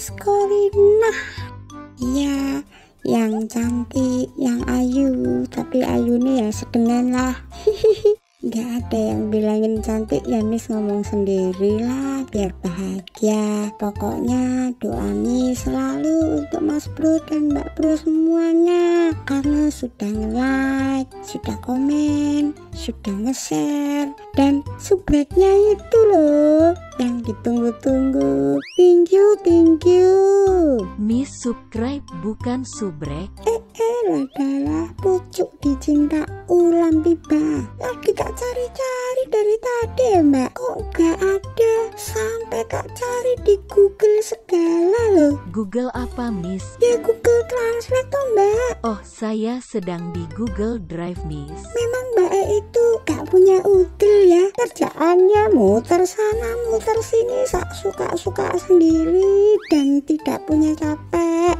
Miss Corina. Iya, yang cantik, yang ayu, tapi ayunya ya sedengan lah. Nggak ada yang bilangin cantik ya Miss, ngomong sendiri lah biar bahagia. Pokoknya doa Miss selalu untuk Mas Bro dan Mbak Bro semuanya, karena sudah nge-like, sudah komen, sudah nge-share, dan subscribe-nya itu loh yang ditunggu-tunggu. Thank you, thank you. Miss subscribe bukan subrek. Adalah pucuk dicinta ulam tiba. Lagi tak cari-cari dari tadi ya Mbak, kok gak ada. Sampai tak cari di Google segala loh. Google apa Miss? Ya Google Translate toh Mbak. Oh, saya sedang di Google Drive Miss. Memang Mbak itu gak punya udel ya. Kerjaannya muter sana muter sini sak suka-suka sendiri dan tidak punya capek.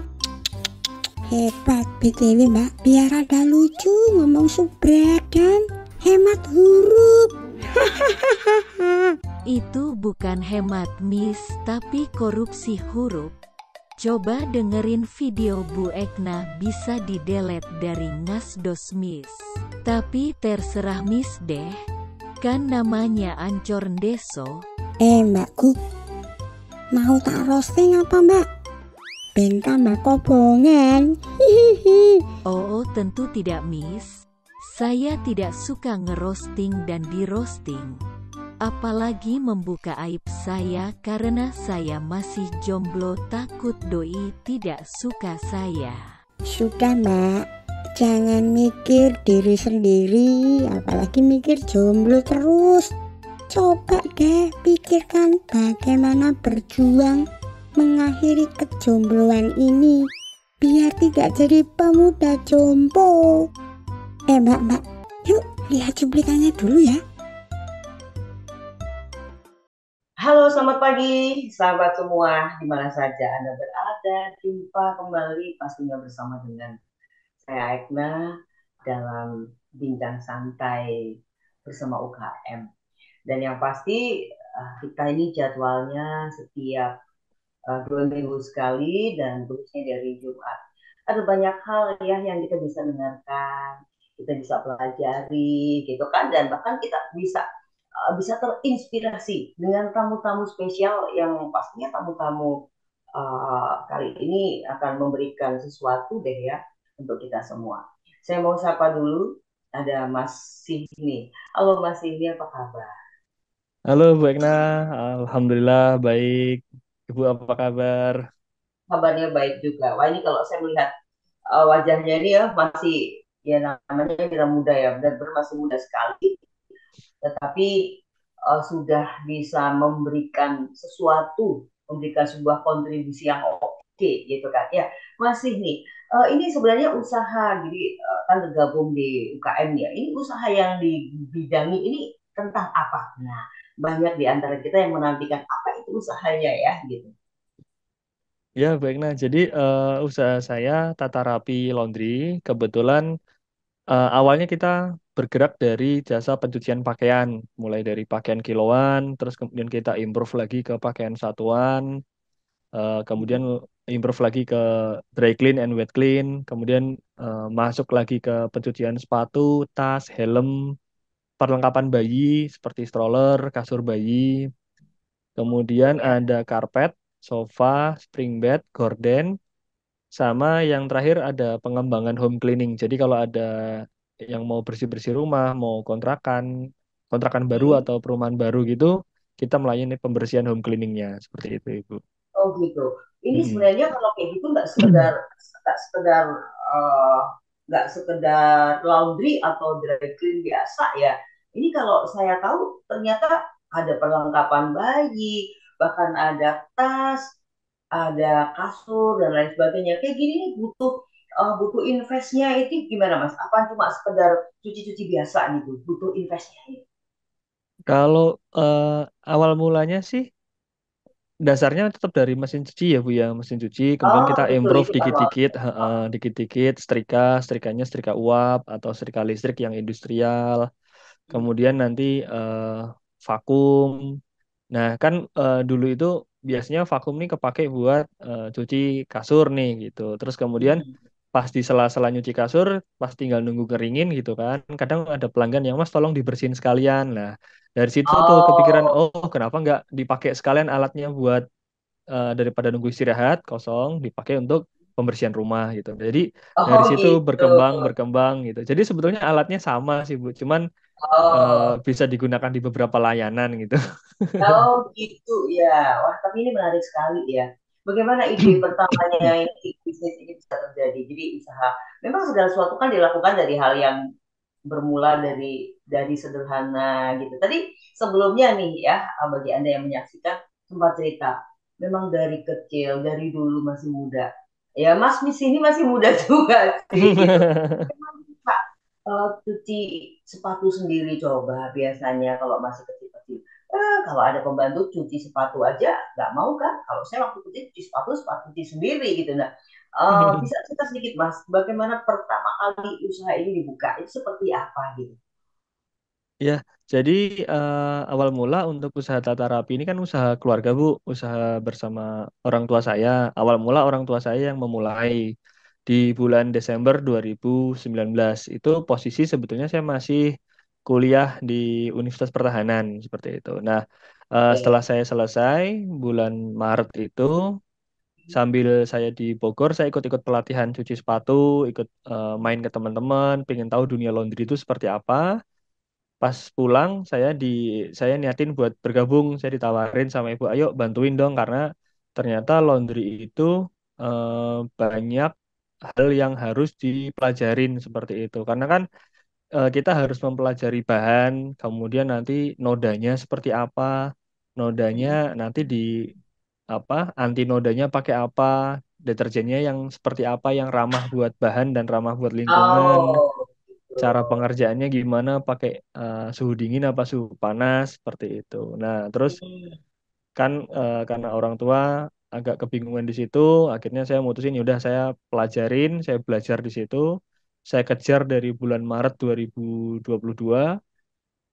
Hebat BTW Mbak, biar ada lucu ngomong subrek dan hemat huruf. Itu bukan hemat Miss, tapi korupsi huruf. Coba dengerin video Bu Ekna, bisa di-delete dari Ngasdos Miss. Tapi terserah Miss deh, kan namanya Ancor Ndeso. Mbakku, mau tak roasting apa Mbak? Ben tambah kobongan. Hihihi. Oh, tentu tidak Miss. Saya tidak suka ngerosting dan di-roasting. Apalagi membuka aib saya karena saya masih jomblo, takut doi tidak suka saya. Sudah Mbak, jangan mikir diri sendiri, apalagi mikir jomblo terus. Coba deh pikirkan bagaimana berjuang mengakhiri kejombloan ini biar tidak jadi pemuda jompo. Mbak, yuk lihat cuplikannya dulu ya. Halo, selamat pagi, sahabat semua, di mana saja Anda berada. Jumpa kembali pastinya bersama dengan saya Ekna dalam bincang santai bersama UKM. Dan yang pasti kita ini jadwalnya setiap 2 minggu sekali dan khususnya dari Jumat. Ada banyak hal ya yang kita bisa dengarkan, kita bisa pelajari gitu kan, dan bahkan kita bisa terinspirasi dengan tamu-tamu spesial yang pastinya tamu-tamu kali ini akan memberikan sesuatu deh ya untuk kita semua. Saya mau sapa dulu, ada Mas Sihni. Halo Mas Sihni, apa kabar? Halo Bu Ekna, Alhamdulillah baik. Ibu apa kabar? Kabarnya baik juga. Wah, ini kalau saya melihat wajahnya ini ya masih, ya namanya kita muda ya, benar-benar masih muda sekali, tetapi sudah bisa memberikan sesuatu, memberikan sebuah kontribusi yang oke gitu kan ya. Masih nih, ini sebenarnya usaha, jadi kan tergabung di UKM ya, ini usaha yang dibidangi ini tentang apa? Nah, banyak di antara kita yang menantikan apa itu usahanya ya gitu. Ya Bu Ekna, jadi usaha saya Tata Rapi Laundry. Kebetulan awalnya kita bergerak dari jasa pencucian pakaian, mulai dari pakaian kiloan, terus kemudian kita improve lagi ke pakaian satuan, kemudian improve lagi ke dry clean and wet clean, kemudian masuk lagi ke pencucian sepatu, tas, helm, perlengkapan bayi seperti stroller, kasur bayi. Kemudian Ya. ada karpet, sofa, spring bed, gorden, sama yang terakhir ada pengembangan home cleaning. Jadi kalau ada yang mau bersih-bersih rumah, mau kontrakan, kontrakan baru Hmm. atau perumahan baru gitu, kita melayani pembersihan home cleaningnya seperti itu, Ibu. Oh gitu. Ini Mm-mm. sebenarnya kalau kayak gitu nggak sekedar eh, nggak sekedar laundry atau dry clean biasa ya. Ini kalau saya tahu ternyata ada perlengkapan bayi, bahkan ada tas, ada kasur dan lain sebagainya. Kayak gini nih butuh investnya itu gimana Mas? Apa cuma sekedar cuci-cuci biasa gitu? Butuh investnya itu. Kalau awal mulanya sih dasarnya tetap dari mesin cuci ya Bu ya, mesin cuci. Kemudian Oh kita betul improve itu kan. dikit-dikit, dikit-dikit setrikanya setrika uap atau setrika listrik yang industrial. Kemudian nanti vakum. Nah, kan dulu itu biasanya vakum nih kepake buat cuci kasur nih gitu. Terus kemudian pas di sela-sela nyuci kasur, pas tinggal nunggu keringin gitu kan. Kadang ada pelanggan yang Mas tolong dibersihin sekalian. Nah, dari situ tuh kepikiran, Oh, oh kenapa nggak dipakai sekalian alatnya buat daripada nunggu istirahat kosong dipakai untuk pembersihan rumah gitu. Jadi oh dari situ gitu. berkembang berkembang gitu. Jadi sebetulnya alatnya sama sih Bu, cuman Oh, bisa digunakan di beberapa layanan gitu. oh gitu ya. Wah, tapi ini menarik sekali ya. Bagaimana ide pertamanya ini bisnis ini bisa terjadi? Jadi usaha. Memang segala sesuatu kan dilakukan dari hal yang bermula dari sederhana gitu. Tadi sebelumnya nih ya, bagi Anda yang menyaksikan sempat cerita, memang dari kecil, dari dulu masih muda. Ya, Mas Miss ini masih muda juga sih gitu. Memang bisa cuci sepatu sendiri coba biasanya kalau masih kecil-kecil. Kalau ada pembantu cuci sepatu aja nggak mau kan? Kalau saya waktu kecil cuci sepatu, sepatu cuci sendiri gitu. Nah, bisa cerita sedikit Mas, bagaimana pertama kali usaha ini dibuka? Itu seperti apa gitu? Ya, jadi awal mula untuk usaha Tata Rapi ini kan usaha keluarga Bu, usaha bersama orang tua saya. Awal mula orang tua saya yang memulai di bulan Desember 2019. Itu posisi sebetulnya saya masih kuliah di Universitas Pertahanan seperti itu. Nah, setelah Oke. saya selesai bulan Maret itu, sambil saya di Bogor, saya ikut-ikut pelatihan cuci sepatu, ikut main ke teman-teman, pengen tahu dunia laundry itu seperti apa. Pas pulang saya niatin buat bergabung, saya ditawarin sama ibu, ayo bantuin dong karena ternyata laundry itu banyak hal yang harus dipelajarin seperti itu. Karena kan kita harus mempelajari bahan, kemudian nanti nodanya seperti apa, nodanya nanti di apa, anti nodanya pakai apa, deterjennya yang seperti apa yang ramah buat bahan dan ramah buat lingkungan, Oh, gitu. cara pengerjaannya gimana pakai suhu dingin apa suhu panas seperti itu. Nah, terus Hmm. kan karena orang tua agak kebingungan di situ, akhirnya saya mutusin yaudah saya pelajarin, saya belajar di situ. Saya kejar dari bulan Maret 2022.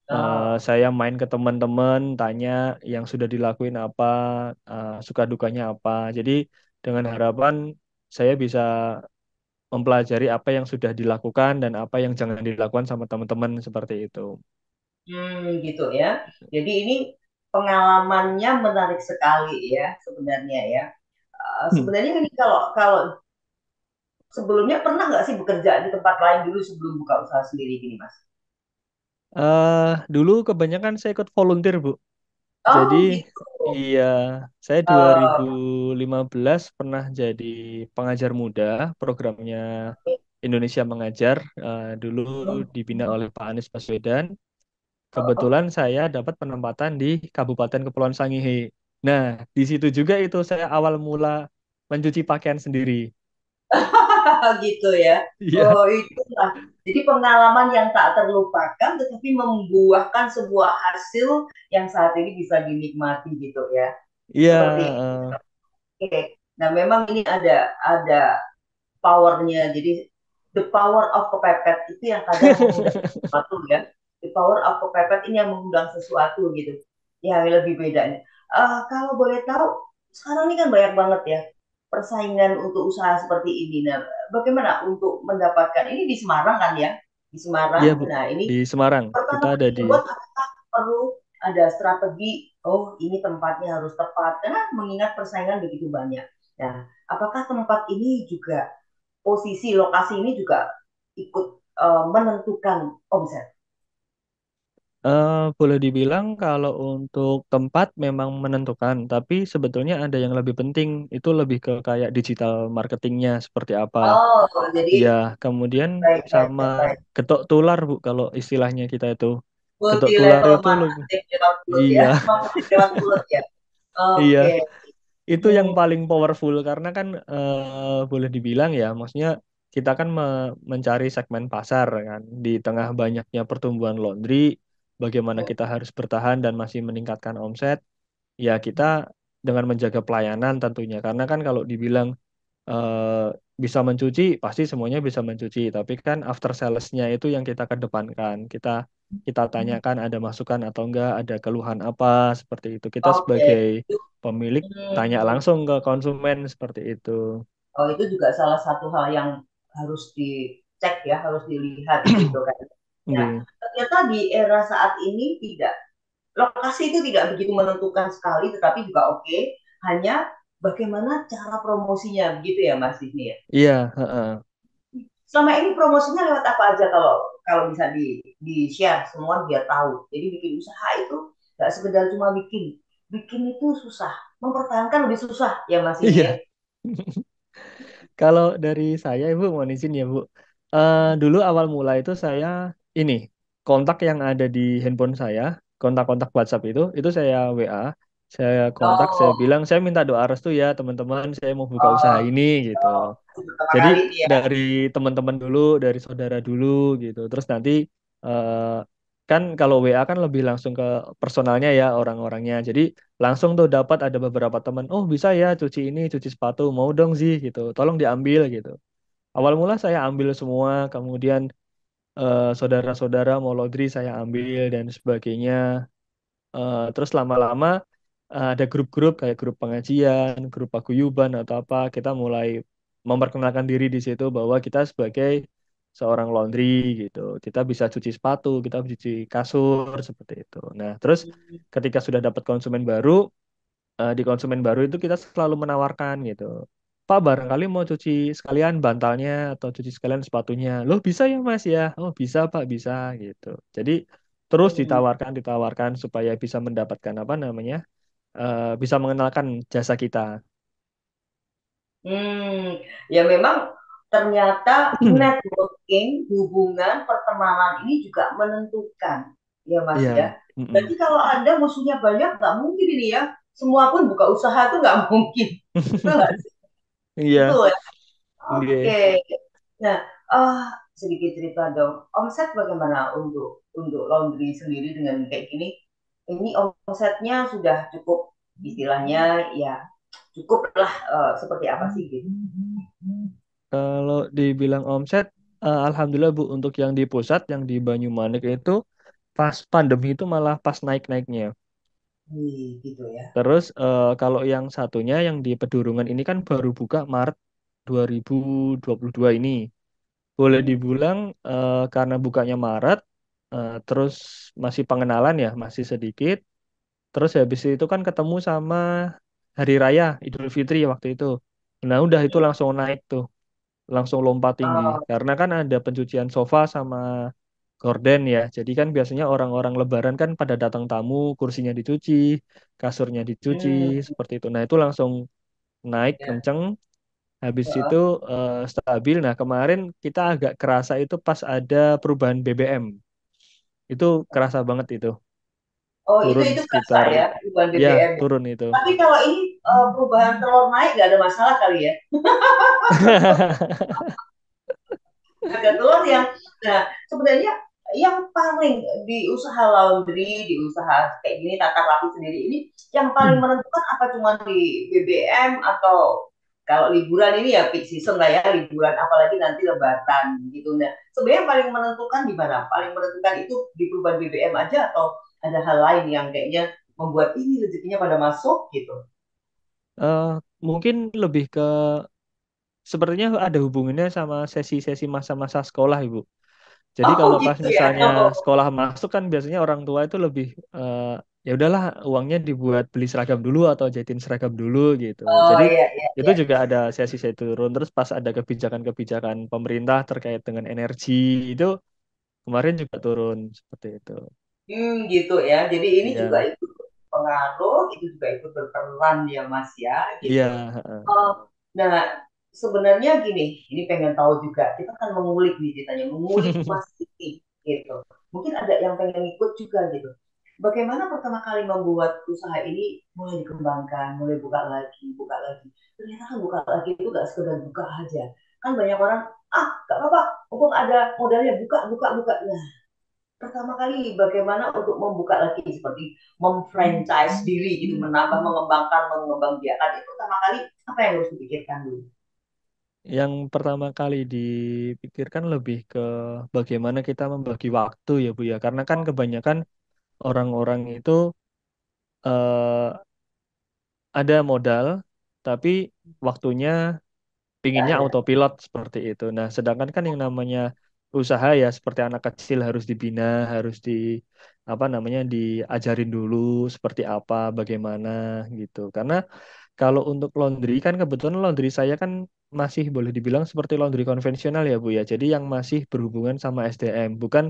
Oh. Saya main ke teman-teman, tanya yang sudah dilakuin apa, suka dukanya apa. Jadi dengan harapan saya bisa mempelajari apa yang sudah dilakukan dan apa yang jangan dilakukan sama teman-teman seperti itu. Gitu ya. Jadi ini pengalamannya menarik sekali ya sebenarnya ya. Sebenarnya ini kalau kalau sebelumnya pernah nggak sih bekerja di tempat lain dulu sebelum buka usaha sendiri gini, Mas? Dulu kebanyakan saya ikut volunteer, Bu. Jadi Oh gitu. iya, saya Eh, 2015 pernah jadi pengajar muda programnya Indonesia Mengajar. Dulu dibina oleh Pak Anies Baswedan. Kebetulan saya dapat penempatan di Kabupaten Kepulauan Sangihe. Nah, di situ juga itu saya awal mula mencuci pakaian sendiri. gitu ya. Iya, Oh, itulah. Jadi pengalaman yang tak terlupakan tetapi membuahkan sebuah hasil yang saat ini bisa dinikmati gitu ya. iya, Seperti eh, oke. Nah, memang ini ada powernya. Jadi the power of kepepet itu yang kadang mengundang sesuatu ya. The power of kepepet ini yang mengundang sesuatu gitu. Ya lebih bedanya. Kalau boleh tahu, sekarang ini kan banyak banget ya persaingan untuk usaha seperti ini. Nah, bagaimana untuk mendapatkan ini di Semarang kan ya? Di iya Semarang. Bu. Nah, Di ini Semarang kita pertama ada kali di. dibuat apakah perlu ada strategi? Oh, ini tempatnya harus tepat karena mengingat persaingan begitu banyak. Nah, apakah tempat ini juga posisi lokasi ini juga ikut menentukan omset? Boleh dibilang kalau untuk tempat memang menentukan, tapi sebetulnya ada yang lebih penting, itu lebih ke kayak digital marketingnya seperti apa. Oh, Ya, jadi kemudian baik, baik, sama baik. getok tular Bu kalau istilahnya kita itu. Getok Multi tular level itu lebih, marketing lewat mulut ya, iya, marketing lewat mulut ya. iya. Oke. Itu yang Hmm, paling powerful karena kan boleh dibilang ya, maksudnya kita kan mencari segmen pasar kan di tengah banyaknya pertumbuhan laundry, bagaimana kita harus bertahan dan masih meningkatkan omset, ya kita dengan menjaga pelayanan tentunya. Karena kan kalau dibilang eh, bisa mencuci, pasti semuanya bisa mencuci. Tapi kan after sales-nya itu yang kita kedepankan. Kita tanyakan ada masukan atau enggak, ada keluhan apa, seperti itu. Kita Oke. sebagai pemilik tanya Hmm. langsung ke konsumen seperti itu. Oh, itu juga salah satu hal yang harus dicek ya, harus dilihat gitu kan. Ya, Oke. ternyata di era saat ini tidak, lokasi itu tidak begitu menentukan sekali, tetapi juga oke. Hanya bagaimana cara promosinya, begitu ya Mas Disney ya. Iya, heeh. Selama ini promosinya lewat apa aja kalau kalau bisa di share semua biar tahu. Jadi bikin usaha itu nggak sekedar cuma bikin, bikin itu susah, mempertahankan lebih susah ya Mas ini ya. Iya. Kalau dari saya, Ibu, mohon izin ya, Bu. Dulu awal mula itu saya ini kontak yang ada di handphone saya, kontak-kontak WhatsApp itu saya WA, saya kontak, saya Oh, bilang saya minta doa restu ya teman-teman, saya mau buka usaha oh, ini gitu. oh, itu pertama Jadi kali ini ya. dari teman-teman dulu, dari saudara dulu gitu. Terus nanti eh, kan kalau WA kan lebih langsung ke personalnya ya orang-orangnya. Jadi langsung tuh dapat ada beberapa teman, oh bisa ya cuci ini, cuci sepatu, mau dong sih gitu. Tolong diambil gitu. Awal mula saya ambil semua, kemudian saudara-saudara mau laundry saya ambil dan sebagainya. Terus lama-lama ada grup-grup kayak grup pengajian, grup paguyuban atau apa, kita mulai memperkenalkan diri di situ bahwa kita sebagai seorang laundry gitu. Kita bisa cuci sepatu, kita bisa cuci kasur seperti itu. Nah, terus ketika sudah dapat konsumen baru, di konsumen baru itu kita selalu menawarkan gitu. Pak, barangkali mau cuci sekalian bantalnya atau cuci sekalian sepatunya. Loh, bisa ya, Mas ya? Oh, bisa, Pak, bisa gitu. Jadi terus Hmm. ditawarkan, ditawarkan supaya bisa mendapatkan apa namanya? Bisa mengenalkan jasa kita. Hmm, ya memang ternyata networking, hubungan, pertemanan ini juga menentukan, ya Mas Iya. ya. Jadi Mm-mm. kalau Anda musuhnya banyak, nggak mungkin ini ya. Semua pun buka usaha itu nggak mungkin. Betul nggak sih? Iya. Betul ya. Oke. Oke. Nah, sedikit cerita dong. Omset bagaimana untuk laundry sendiri dengan kayak gini? Ini omsetnya sudah cukup istilahnya ya cukup lah seperti apa sih gitu? Kalau dibilang omset, alhamdulillah Bu, untuk yang di pusat, yang di Banyumanik itu pas pandemi itu malah pas naik-naiknya. Gitu ya. Terus kalau yang satunya yang di Pedurungan ini kan baru buka Maret 2022 ini. Boleh Hmm. dibilang karena bukanya Maret, terus masih pengenalan ya, masih sedikit. Terus habis itu kan ketemu sama Hari Raya Idul Fitri waktu itu. Nah udah itu langsung naik tuh, langsung lompat tinggi. Oh, Karena kan ada pencucian sofa sama gorden ya. Jadi kan biasanya orang-orang Lebaran kan pada datang tamu, kursinya dicuci, kasurnya dicuci, hmm, seperti itu. Nah itu langsung naik ya. kenceng. Habis itu Heeh. stabil. Nah kemarin kita agak kerasa itu pas ada perubahan BBM. Itu kerasa banget itu. Oh, Turun itu kerasa sekitar, ya perubahan ya BBM. turun itu. Tapi kalau ini perubahan telur naik nggak ada masalah kali ya? Harga telur yang, nah sebenarnya yang paling di usaha laundry, di usaha kayak gini tata rapi sendiri ini, yang paling menentukan apa cuma di BBM atau kalau liburan ini ya peak season lah ya liburan apalagi nanti lebaran gitu. Nah sebenarnya yang paling menentukan di mana? Paling menentukan itu di perubahan BBM aja atau ada hal lain yang kayaknya membuat ini rezekinya pada masuk gitu. Eh, Mungkin lebih ke sepertinya ada hubungannya sama sesi-sesi masa-masa sekolah, Ibu. Jadi Oh kalau pas gitu ya. misalnya sekolah masuk kan biasanya orang tua itu lebih ya udahlah uangnya dibuat beli seragam dulu atau jahitin seragam dulu gitu. Oh Jadi iya iya itu iya. juga ada sesi-sesi turun. Terus pas ada kebijakan-kebijakan pemerintah terkait dengan energi itu kemarin juga turun seperti itu. Gitu ya. Jadi ini juga Iya, ikut pengaruh, itu juga ikut berperan ya Mas ya, iya, gitu. heeh. Oh, nah sebenarnya gini, ini pengen tahu juga. Kita kan mengulik nih ceritanya, mengulik Mas ini, gitu. Mungkin ada yang pengen ikut juga gitu. Bagaimana pertama kali membuat usaha ini mulai dikembangkan, mulai buka lagi, buka lagi. Ternyata kan buka lagi itu gak sekedar buka aja. Kan banyak orang, gak apa-apa, mumpung ada modalnya buka, buka, buka. Nah, pertama kali bagaimana untuk membuka lagi seperti memfranchise diri gitu menambah mengembangkan mengembangbiakan itu pertama kali apa yang harus dipikirkan dulu. yang pertama kali dipikirkan lebih ke bagaimana kita membagi waktu ya Bu ya. Karena kan kebanyakan orang-orang itu eh, ada modal, tapi waktunya Nggak pinginnya ada. autopilot seperti itu. Nah, sedangkan kan yang namanya usaha ya seperti anak kecil harus dibina, harus di apa namanya diajarin dulu seperti apa, bagaimana gitu. Karena kalau untuk laundry kan kebetulan laundry saya kan masih boleh dibilang seperti laundry konvensional ya Bu ya. Jadi yang masih berhubungan sama SDM, bukan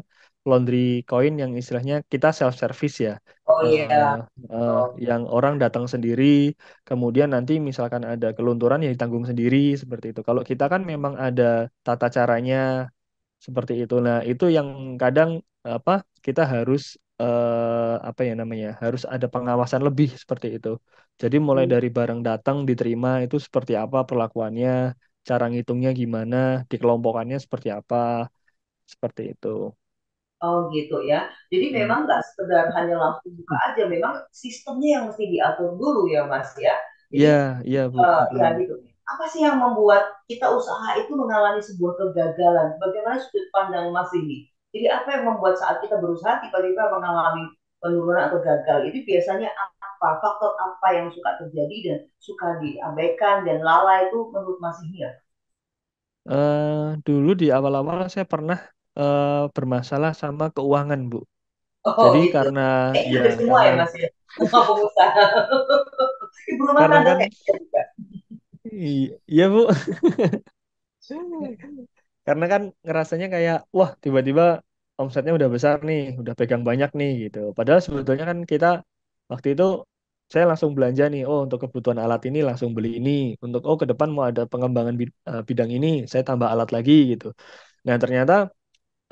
laundry koin yang istilahnya kita self service ya. Oh Eh, iya. eh, Oh. yang orang datang sendiri, kemudian nanti misalkan ada kelunturan ya ditanggung sendiri seperti itu. Kalau kita kan memang ada tata caranya seperti itu. Nah, itu yang kadang apa kita harus apa ya namanya? Harus ada pengawasan lebih seperti itu. Jadi mulai Hmm. dari barang datang diterima itu seperti apa perlakuannya, cara ngitungnya gimana, dikelompokannya seperti apa, seperti itu. Oh gitu ya. Jadi Hmm. memang nggak sekedar hanya langsung buka aja, memang sistemnya yang mesti diatur dulu ya Mas ya. Jadi Iya, iya Bu. ya Mm-mm. gitu. Apa sih yang membuat kita usaha itu mengalami sebuah kegagalan? Bagaimana sudut pandang Mas ini? Jadi apa yang membuat saat kita berusaha tiba-tiba mengalami penurunan atau gagal? Itu biasanya apa? Faktor apa yang suka terjadi dan suka diabaikan dan lalai itu menurut Mas ini ya? Dulu di awal-awal saya pernah bermasalah sama keuangan, Bu. Oh Jadi gitu. karena Kayaknya ya hampir semua karena ya Mas ya. Semua pengusaha. Ibu rumah karena tangga kan kayaknya juga. iya Bu, karena kan ngerasanya kayak wah tiba-tiba omsetnya udah besar nih, udah pegang banyak nih gitu. Padahal sebetulnya kan kita waktu itu saya langsung belanja nih, oh untuk kebutuhan alat ini langsung beli ini, untuk oh ke depan mau ada pengembangan bidang ini, saya tambah alat lagi gitu. Nah ternyata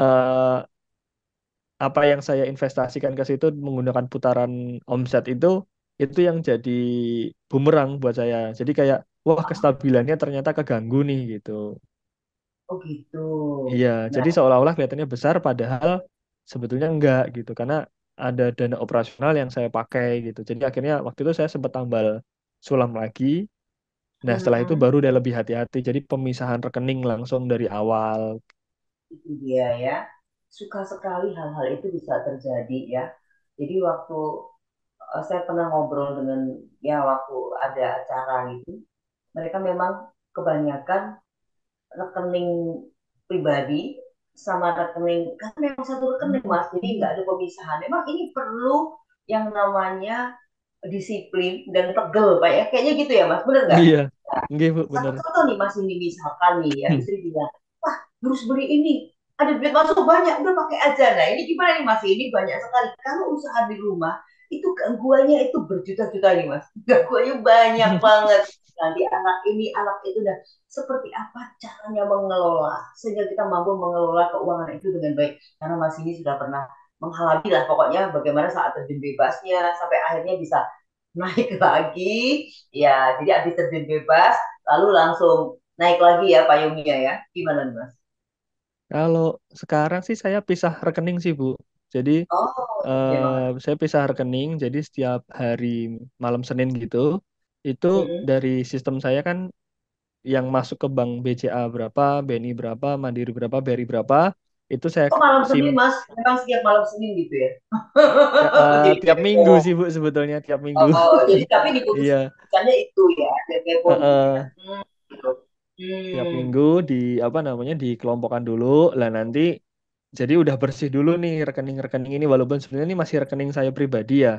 eh, apa yang saya investasikan ke situ menggunakan putaran omset itu yang jadi bumerang buat saya. Jadi kayak wah kestabilannya ternyata keganggu nih gitu. Oh gitu. Iya, Nah, jadi seolah-olah kelihatannya besar padahal sebetulnya enggak gitu karena ada dana operasional yang saya pakai gitu. Jadi akhirnya waktu itu saya sempat tambal sulam lagi. Nah, setelah itu hmm, baru udah lebih hati-hati. Jadi pemisahan rekening langsung dari awal. itu dia ya. Suka sekali hal-hal itu bisa terjadi ya. Jadi waktu saya pernah ngobrol dengan ya waktu ada acara gitu, mereka memang kebanyakan rekening pribadi sama rekening kan memang satu rekening Mas, jadi nggak ada pemisahan. Memang ini perlu yang namanya disiplin dan tegel Pak ya. Kayaknya gitu ya Mas, bener nggak? Iya, enggak Bu, Satu bener. contoh nih Mas ini misalkan nih ya istri bilang, wah harus beli ini, ada duit masuk banyak, udah pakai aja. Nah ini gimana nih Mas? Ini banyak sekali. Kalau usaha di rumah itu gangguannya itu berjuta-juta nih Mas. Gangguannya banyak banget. Nanti anak ini, anak itu, dan seperti apa caranya mengelola sehingga kita mampu mengelola keuangan itu dengan baik. Karena Mas ini sudah pernah mengalami lah pokoknya bagaimana saat terjun bebasnya sampai akhirnya bisa naik lagi. Ya, jadi habis terjun bebas lalu langsung naik lagi ya payungnya ya. Gimana nih, Mas? Kalau sekarang sih saya pisah rekening sih Bu. Jadi Oh, memang. saya pisah rekening. Jadi setiap hari malam Senin gitu, itu Mm-mm. dari sistem saya kan yang masuk ke bank BCA berapa, BNI berapa, Mandiri berapa, BRI berapa, itu saya Oh, malam sim Senin, Mas. Memang setiap malam Senin gitu ya. ya, Jadi tiap minggu kepo. sih Bu sebetulnya tiap minggu. Oh, jadi tapi Iya, diputuskannya itu ya, biar kepo gitu ya. Gitu. tiap Hmm. minggu di apa namanya dikelompokkan dulu lah nanti jadi udah bersih dulu nih rekening-rekening ini walaupun sebenarnya ini masih rekening saya pribadi ya.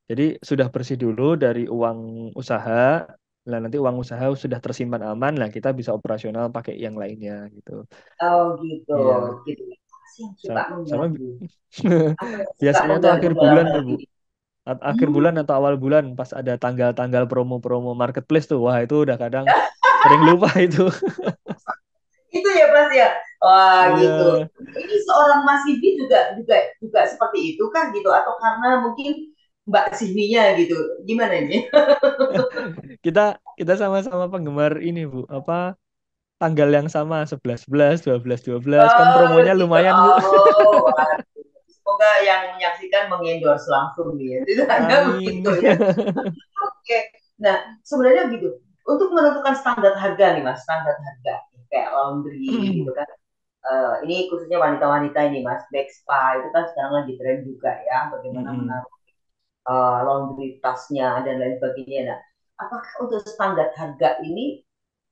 Jadi sudah bersih dulu dari uang usaha. Lah nanti uang usaha sudah tersimpan aman lah kita bisa operasional pakai yang lainnya gitu. Oh gitu, Iya. gitu. Apa sih yang suka Sama mengganggu? Apa yang suka biasanya tuh mengganggu akhir dalam bulan hal tuh Bu. ini? Akhir Hmm. bulan atau awal bulan pas ada tanggal-tanggal promo-promo marketplace tuh. Wah, itu udah kadang sering lupa itu. Itu ya Mas ya. Wah gitu. Iya. Ini seorang Mas Sidi juga juga juga seperti itu kan gitu atau karena mungkin Mbak Sininya gitu. Gimana ini? Kita kita sama-sama penggemar ini Bu. Apa tanggal yang sama 11 11 12 12 kan Oh promonya gitu. lumayan Bu. Oh, waduh. Semoga yang menyaksikan mengendorse langsung nih ya. Tidak hanya Amin. begitu ya. Oke. Nah, sebenarnya gitu. Untuk menentukan standar harga nih Mas, standar harga. kayak laundry gitu kan. Ini khususnya wanita-wanita ini Mas, back spa itu kan sekarang lagi tren juga ya, bagaimana Mm-mm. menaruh laundry tasnya dan lain sebagainya. Nah, apakah untuk standar harga ini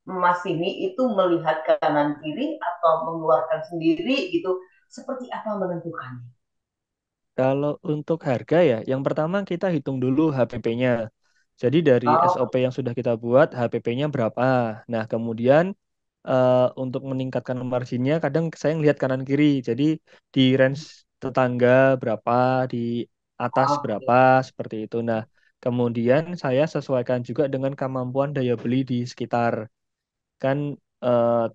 Mas ini itu melihat kanan kiri atau mengeluarkan sendiri gitu? Seperti apa menentukannya? Kalau untuk harga ya, yang pertama kita hitung dulu HPP-nya. Jadi dari Oh, SOP yang sudah kita buat, HPP-nya berapa. Nah, kemudian untuk meningkatkan marginnya, kadang saya ngelihat kanan kiri. Jadi di range tetangga berapa, di atas berapa, oke. seperti itu. Nah, kemudian saya sesuaikan juga dengan kemampuan daya beli di sekitar. Kan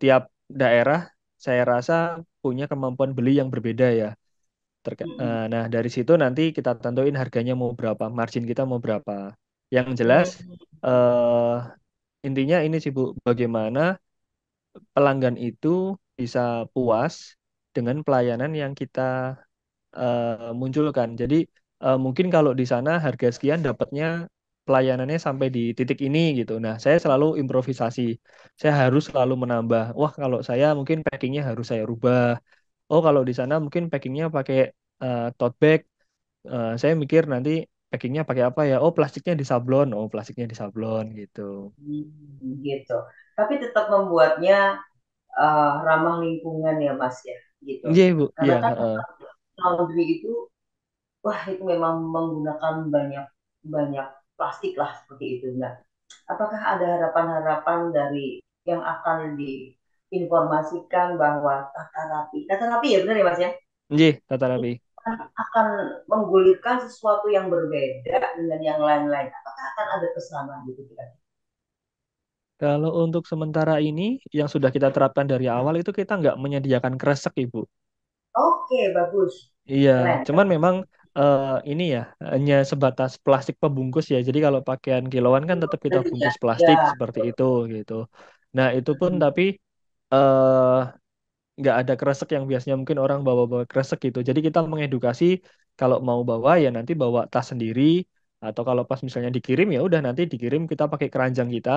tiap daerah saya rasa punya kemampuan beli yang berbeda ya. Mm-mm. Nah, dari situ nanti kita tentuin harganya mau berapa, margin kita mau berapa. Yang jelas, Hmm, eh, intinya ini sih Bu, bagaimana pelanggan itu bisa puas dengan pelayanan yang kita munculkan. Jadi mungkin kalau di sana harga sekian dapatnya pelayanannya sampai di titik ini gitu. Nah, saya selalu improvisasi. Saya harus selalu menambah. Wah, kalau saya mungkin packingnya harus saya rubah. Oh, kalau di sana mungkin packingnya pakai tote bag. Saya mikir nanti packingnya pakai apa ya? Oh, plastiknya disablon. Oh, plastiknya disablon gitu. gitu. Tapi tetap membuatnya ramah lingkungan ya Mas ya, gitu. Iya, Bu. Karena Iya, kan heeh. laundry itu, wah itu memang menggunakan banyak banyak plastik lah seperti itu. Nah, apakah ada harapan-harapan dari yang akan diinformasikan bahwa tata rapi ya benar ya Mas ya, Iya, tata rapi. akan menggulirkan sesuatu yang berbeda dengan yang lain-lain. Apakah akan ada kesamaan gitu kira? Kalau untuk sementara ini, yang sudah kita terapkan dari awal itu kita nggak menyediakan kresek, Ibu. Oke, bagus. Iya, Keren. cuman memang ini ya hanya sebatas plastik pembungkus ya. Jadi kalau pakaian kiloan kan tetap kita Berarti ya, bungkus plastik ya. seperti itu gitu. Nah itu pun tapi eh nggak ada kresek yang biasanya mungkin orang bawa-bawa kresek gitu. Jadi kita mengedukasi kalau mau bawa ya nanti bawa tas sendiri atau kalau pas misalnya dikirim ya udah nanti dikirim kita pakai keranjang kita.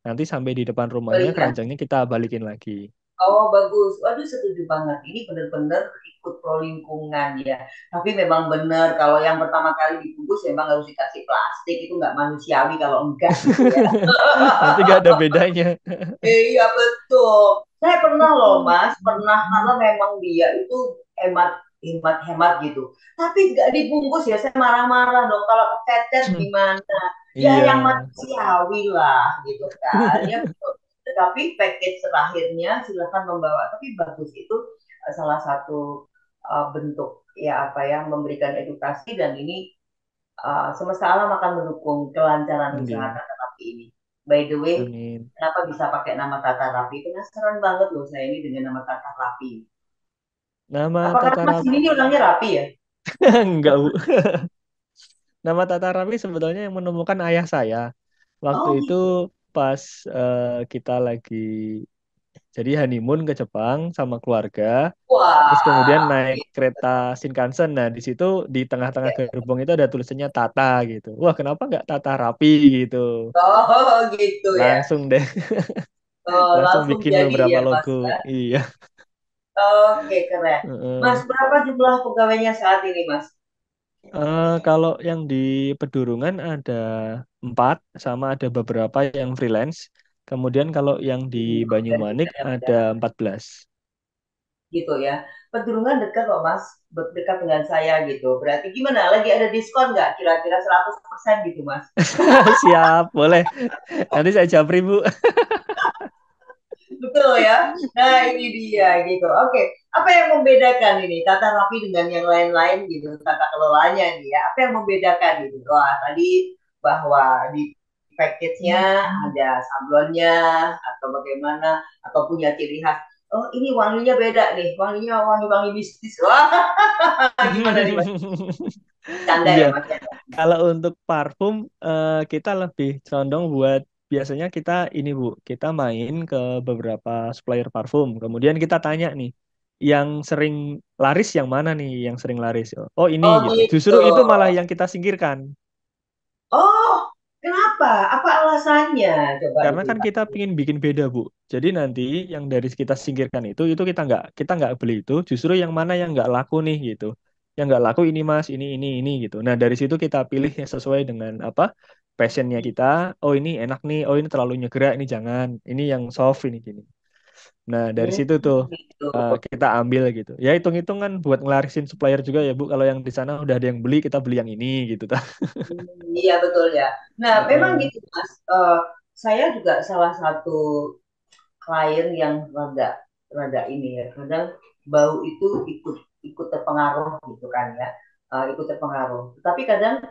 Nanti sampai di depan rumahnya Balikan. keranjangnya kita balikin lagi. Oh bagus, waduh setuju banget. Ini benar-benar ikut pro lingkungan ya. Tapi memang benar kalau yang pertama kali dibungkus memang harus dikasih plastik itu nggak manusiawi kalau enggak gitu ya. Nanti nggak ada bedanya. Iya betul. Saya pernah loh Mas, pernah karena memang dia itu hemat gitu. Tapi nggak dibungkus ya, saya marah-marah dong kalau kepepet gimana. Ya Iya. yang manusiawi lah gitu kan. Ya betul. Tetapi package terakhirnya silakan membawa. Tapi bagus itu salah satu bentuk ya apa ya memberikan edukasi dan ini semesta alam akan mendukung kelancaran usaha Oke. tata rapi ini. By the way, Amin. kenapa bisa pakai nama Tata Rapi? Penasaran banget loh saya ini dengan nama Tata Rapi. Nama Apakah Tata Mas Rapi ini orangnya rapi ya? enggak, Bu. Nama Tata Rapi sebetulnya yang menemukan ayah saya. Waktu Oh itu gitu. pas kita lagi jadi honeymoon ke Jepang sama keluarga, terus kemudian Wah, naik gitu. kereta Shinkansen. Nah, di situ di tengah-tengah gerbong itu ada tulisannya Tata gitu. Wah, kenapa nggak Tata Rapi gitu? Oh gitu ya. Langsung deh, Oh, langsung langsung bikin jadi beberapa ya Mas logo. ya. Iya. Oke keren. Mas, Heeh. berapa jumlah pegawainya saat ini Mas? Kalau yang di Pedurungan ada 4, sama ada beberapa yang freelance. Kemudian kalau yang di Dan Banyumanik juga yang ada mendalam 14. gitu ya. Pedurungan dekat kok Mas, dekat dengan saya gitu. Berarti gimana? Lagi ada diskon nggak? Kira-kira 100% gitu Mas? Siap, boleh. Nanti saya japri, Bu. Betul ya. Nah, ini dia gitu. Oke, apa yang membedakan ini tata rapi dengan yang lain-lain gitu, tata kelolanya nih ya. Apa yang membedakan gitu? Wah, tadi bahwa di package-nya ada sablonnya atau bagaimana atau punya ciri khas. Oh, ini wanginya beda nih. Wanginya wangi-wangi mistis. Wah, gimana nih Mas? Canda Iya, ya Mas ya? kalau untuk parfum kita lebih condong buat biasanya kita ini Bu, kita main ke beberapa supplier parfum. Kemudian kita tanya nih, yang sering laris yang mana nih, yang sering laris. Oh ini Oh gitu. Justru gitu. itu malah yang kita singkirkan. Oh, kenapa Kenapa? Apa alasannya? Coba Karena kan kita diceritakan. ingin bikin beda, Bu. Jadi nanti yang dari kita singkirkan itu kita nggak beli itu. Justru yang mana yang nggak laku nih gitu. Yang nggak laku ini Mas, ini gitu. Nah dari situ kita pilih yang sesuai dengan apa passionnya kita. Oh ini enak nih. Oh ini terlalu nyegera. Ini jangan. Ini yang soft ini gini. Nah dari Hmm, situ tuh gitu. kita ambil gitu. Ya hitung-hitung kan buat ngelarisin supplier juga ya Bu. Kalau yang di sana udah ada yang beli, kita beli yang ini gitu. Iya betul ya. Nah, memang Heeh. gitu Mas. Saya juga salah satu klien yang rada rada ini ya. Kadang bau itu ikut ikut terpengaruh gitu kan ya. Ikut terpengaruh. Tapi kadang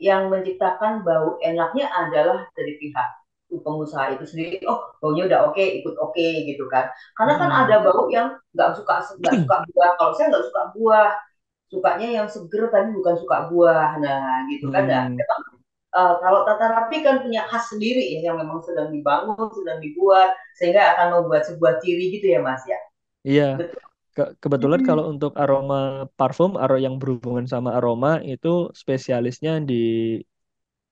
yang menciptakan bau enaknya adalah dari pihak pengusaha itu sendiri. Oh, baunya udah oke, ikut oke gitu kan. Karena kan Mm-mm. ada bau yang nggak suka buah. Kalau saya nggak suka buah, sukanya yang seger tapi bukan suka buah. Nah, gitu kan. Nah, Hmm, kalau Tata Rapi kan punya khas sendiri ya yang memang sedang dibangun, sedang dibuat sehingga akan membuat sebuah ciri gitu ya Mas ya. iya. Betul. Kebetulan kalau Hmm. untuk aroma parfum, yang berhubungan sama aroma itu spesialisnya di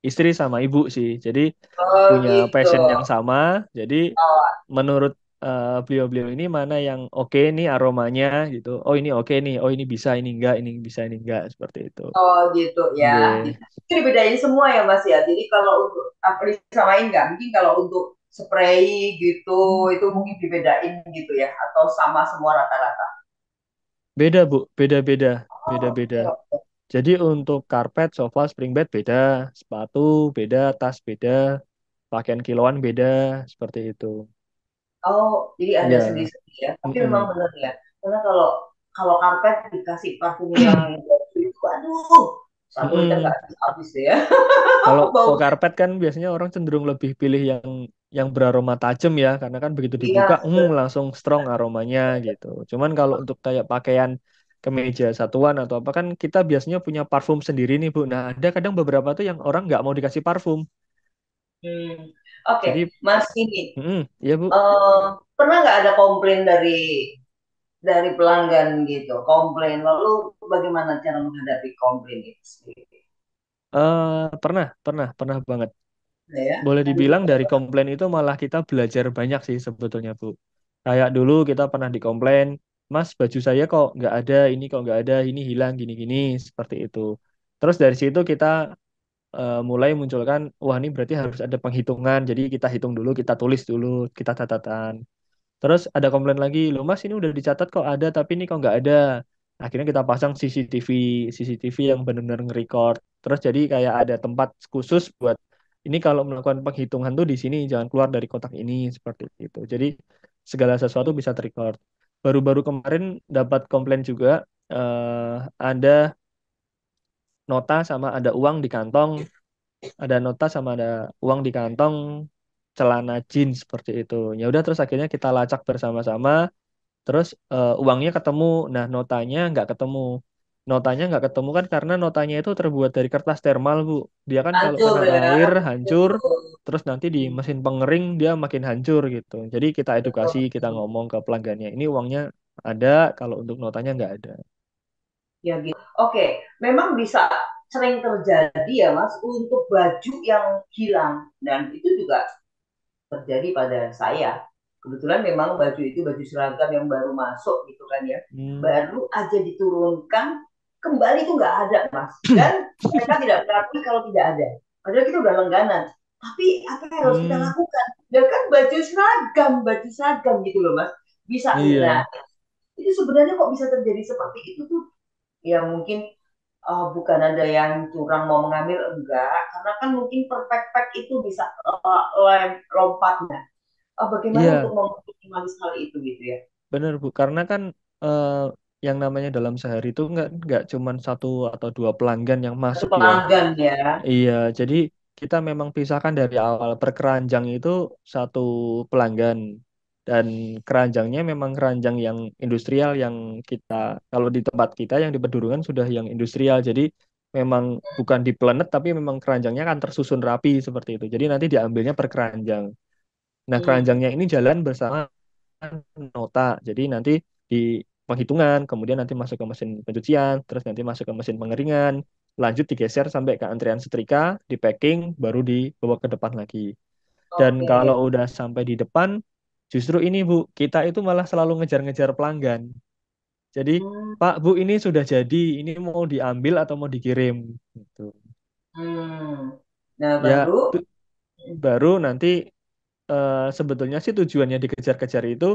istri sama ibu sih. Jadi Oh punya gitu. passion yang sama. Jadi Oh, menurut beliau-beliau ini mana yang oke nih aromanya gitu. Oh ini oke nih. Oh ini bisa, ini enggak, ini bisa, ini enggak seperti itu. oh gitu ya. Nggih. Itu dibedain semua ya Mas ya. Jadi kalau untuk apa disamain nggak? Mungkin kalau untuk spray gitu itu mungkin dibedain gitu ya atau sama semua rata-rata. Beda Bu, beda-beda, Oh, beda-beda. oke, oke. Jadi untuk karpet, sofa, spring bed beda, sepatu beda, tas beda, pakaian kiloan beda, seperti itu. Oh, jadi ada Ya, sendiri-sendiri ya. Tapi memang mm-mm. benar ya. Karena kalau kalau karpet dikasih parfum yang itu, aduh, 1 liter nggak Mm-mm. habis deh ya. Kalau Baunya. karpet kan biasanya orang cenderung lebih pilih yang beraroma tajam ya, karena kan begitu Iya, dibuka, langsung strong aromanya gitu. Cuman kalau untuk kayak pakaian kemeja satuan atau apa kan kita biasanya punya parfum sendiri nih Bu. Nah ada kadang beberapa tuh yang orang nggak mau dikasih parfum. hmm. Oke, Jadi, Mas ini ya Bu. eh, pernah nggak ada komplain dari pelanggan gitu, komplain. Lalu bagaimana cara menghadapi komplain itu sendiri? Pernah banget. Nah, ya, Boleh dibilang dari komplain itu malah kita belajar banyak sih sebetulnya, Bu. Kayak dulu kita pernah dikomplain, Mas, baju saya kok nggak ada, ini kok nggak ada, ini hilang, gini-gini, seperti itu. Terus dari situ kita mulai munculkan, wah ini berarti harus ada penghitungan, jadi kita hitung dulu, kita tulis dulu, kita catatan. Terus ada komplain lagi, loh Mas ini udah dicatat kok ada, tapi ini kok nggak ada. Akhirnya kita pasang CCTV yang benar-benar nge-record. Terus jadi kayak ada tempat khusus buat ini kalau melakukan penghitungan tuh di sini, jangan keluar dari kotak ini, seperti itu. Jadi segala sesuatu bisa terrecord. Baru-baru kemarin dapat komplain juga, ada nota sama ada uang di kantong, ada nota sama ada uang di kantong celana jeans seperti itu. Ya udah terus akhirnya kita lacak bersama-sama. Terus uangnya ketemu, nah Notanya nggak ketemu kan karena notanya itu terbuat dari kertas termal, Bu. Dia kan kalau hancur kena ya. air hancur, Betul. terus nanti di Hmm, mesin pengering dia makin hancur gitu. Jadi kita edukasi, betul. kita ngomong ke pelanggannya, ini uangnya ada, kalau untuk notanya nggak ada. Ya gitu. Oke, memang bisa sering terjadi ya Mas untuk baju yang hilang dan itu juga terjadi pada saya. Kebetulan memang baju itu baju seragam yang baru masuk gitu kan ya. Hmm. Baru aja diturunkan, kembali itu nggak ada Mas. Dan mereka tidak mengakui kalau tidak ada. Padahal kita udah langganan. Tapi apa yang harus kita Hmm, lakukan? Ya kan baju seragam gitu loh Mas. Bisa, nah iya, itu sebenarnya kok bisa terjadi seperti itu tuh ya mungkin bukan ada yang curang mau mengambil enggak karena kan mungkin perfect itu bisa lompatnya. Bagaimana untuk iya, meminimalisir hal itu gitu ya? bener Bu. Karena kan eh, yang namanya dalam sehari itu nggak cuman satu atau dua pelanggan yang masuk ya. Pelanggan ya. Iya, jadi kita memang pisahkan dari awal. Per keranjang itu satu pelanggan. Dan keranjangnya memang keranjang yang industrial yang kita, kalau di tempat kita yang di Pedurungan sudah yang industrial. Jadi memang bukan di planet tapi memang keranjangnya kan tersusun rapi seperti itu. Jadi nanti diambilnya per keranjang. Nah, Hmm. keranjangnya ini jalan bersama nota. Jadi nanti di penghitungan, kemudian nanti masuk ke mesin pencucian, terus nanti masuk ke mesin pengeringan. lanjut digeser sampai ke antrian setrika, di packing, baru dibawa ke depan lagi. Dan Oke. kalau udah sampai di depan, justru ini Bu, kita itu malah selalu ngejar-ngejar pelanggan. Jadi, Hmm, Pak, Bu, ini sudah jadi, ini mau diambil atau mau dikirim? Gitu. hmm. Nah, Ya, baru. baru nanti sebetulnya sih tujuannya dikejar-kejar itu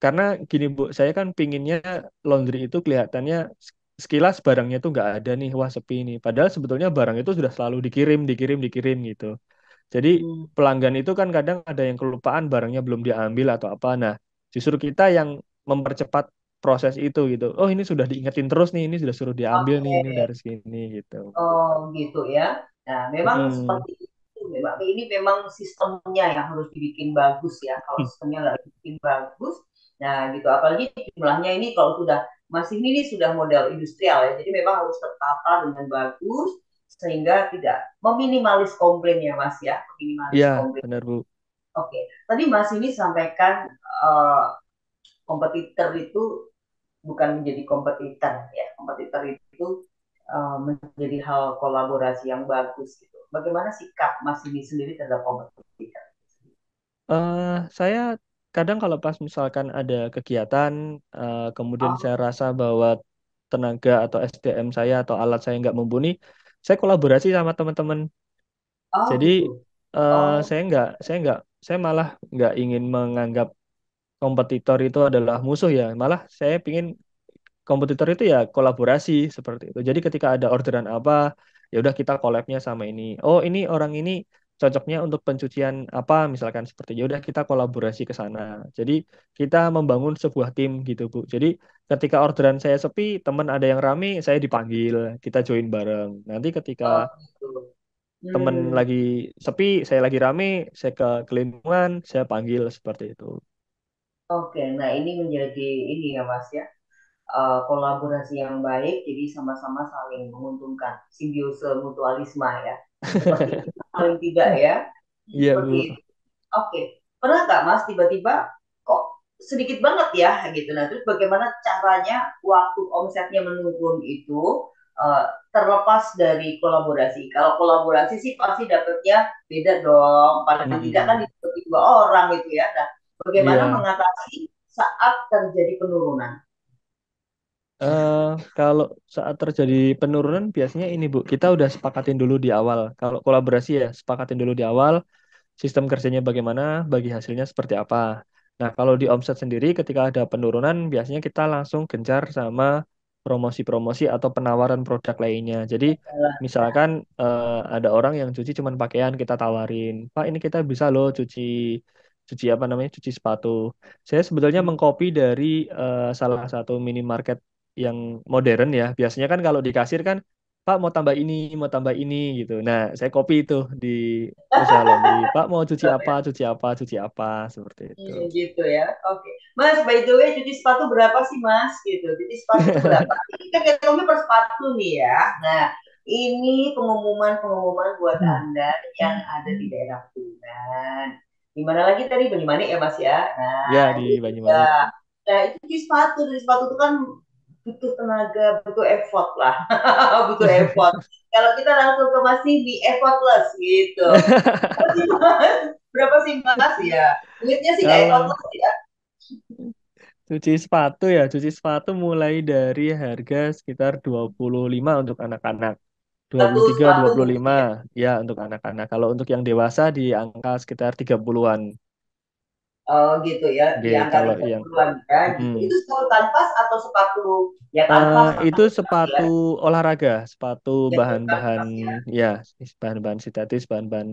karena gini Bu, saya kan pinginnya laundry itu kelihatannya sekilas barangnya tuh nggak ada nih, wah sepi nih. Padahal sebetulnya barang itu sudah selalu dikirim, dikirim, dikirim gitu. Jadi Hmm. pelanggan itu kan kadang ada yang kelupaan barangnya belum diambil atau apa. Nah, justru kita yang mempercepat proses itu gitu. Oh ini sudah diingetin terus nih, ini sudah suruh diambil nih, ini udah Oke. harus gini gitu. Oh, gitu ya. Nah, memang Mm-mm. seperti itu. Memang ini memang sistemnya yang harus dibikin bagus ya. Kalau sistemnya nggak dibikin bagus, nah gitu. Apalagi jumlahnya ini kalau sudah masih ini sudah model industrial ya. Jadi memang harus tertata dengan bagus sehingga tidak meminimalis komplain ya Mas ya. Meminimalis Iya, komplain. benar Bu. Oke. Tadi Mas ini sampaikan kompetitor itu bukan menjadi kompetitor ya. Kompetitor itu menjadi hal kolaborasi yang bagus gitu. Bagaimana sikap Mas ini sendiri terhadap kompetitor? Saya kadang kalau pas misalkan ada kegiatan, kemudian Oh, saya rasa bahwa tenaga atau SDM saya atau alat saya nggak mumpuni, saya kolaborasi sama teman-teman. oh Jadi gitu. Oh, saya malah nggak ingin menganggap kompetitor itu adalah musuh ya. Malah saya ingin kompetitor itu ya kolaborasi seperti itu. Jadi ketika ada orderan apa, ya udah kita collab-nya sama ini. Oh, ini orang ini cocoknya untuk pencucian apa misalkan seperti ya udah kita kolaborasi ke sana. Jadi kita membangun sebuah tim gitu, Bu. Jadi ketika orderan saya sepi, teman ada yang rame, saya dipanggil, kita join bareng. Nanti ketika oh gitu. teman Hmm, lagi sepi, saya lagi rame, saya ke lingkungan, saya panggil seperti itu. oke. Nah ini menjadi ini ya Mas ya. Kolaborasi yang baik, jadi sama-sama saling menguntungkan, simbiose mutualisme ya. Seperti itu paling tidak ya. Iya, Seperti Bu. itu. Oke, pernah nggak Mas tiba-tiba kok sedikit banget ya gitu. Nah, terus bagaimana caranya waktu omsetnya menurun itu eh, terlepas dari kolaborasi. Kalau kolaborasi sih pasti dapatnya beda dong. Paling tidak kan Mm-mm. itu dua orang gitu ya. Nah, bagaimana Iya. mengatasi saat terjadi penurunan? Eh, Kalau saat terjadi penurunan biasanya ini Bu, kita udah sepakatin dulu di awal. Kalau kolaborasi ya sepakatin dulu di awal sistem kerjanya bagaimana, bagi hasilnya seperti apa. Nah, kalau di omset sendiri ketika ada penurunan biasanya kita langsung gencar sama promosi-promosi atau penawaran produk lainnya. Jadi misalkan ada orang yang cuci cuman pakaian kita tawarin, Pak ini kita bisa loh cuci cuci apa namanya cuci sepatu. Saya sebetulnya mengcopy dari salah satu minimarket yang modern ya. Biasanya kan kalau di kasir kan, Pak mau tambah ini gitu. Nah, saya copy itu di usaha laundry. Pak mau cuci apa, cuci apa, seperti itu. Gitu ya. Oke. Mas, by the way, cuci sepatu berapa sih, Mas? Gitu. Cuci sepatu itu berapa? Ini kan ngitungnya per sepatu nih ya. Nah, ini pengumuman-pengumuman buat Anda yang ada di daerah Tunan. Di mana lagi tadi? Banyumanik ya, Mas ya? Ya, Nah, di ini Banyumanik. juga. Nah, itu cuci sepatu itu kan butuh tenaga, butuh effort lah. Butuh effort. Kalau kita langsung ke Mas Sindi, effortless gitu. Berapa sih, Mas? Berapa sih, Mas? Ya. Duitnya sih nggak Kalau effortless ya. cuci sepatu mulai dari harga sekitar 25 untuk anak-anak. dua Satu puluh tiga dua sepatu puluh gitu lima ya. ya untuk anak-anak. Kalau untuk yang dewasa di angka sekitar 30-an. Oh gitu ya, Oke, di angka kalau yang 30-an ya gitu. mm, Itu sepatu kanvas atau sepatu ya kanvas itu mayoritas sepatu ya. olahraga, sepatu Ya itu bahan-bahan kanvas ya. ya, bahan-bahan sintetis, bahan-bahan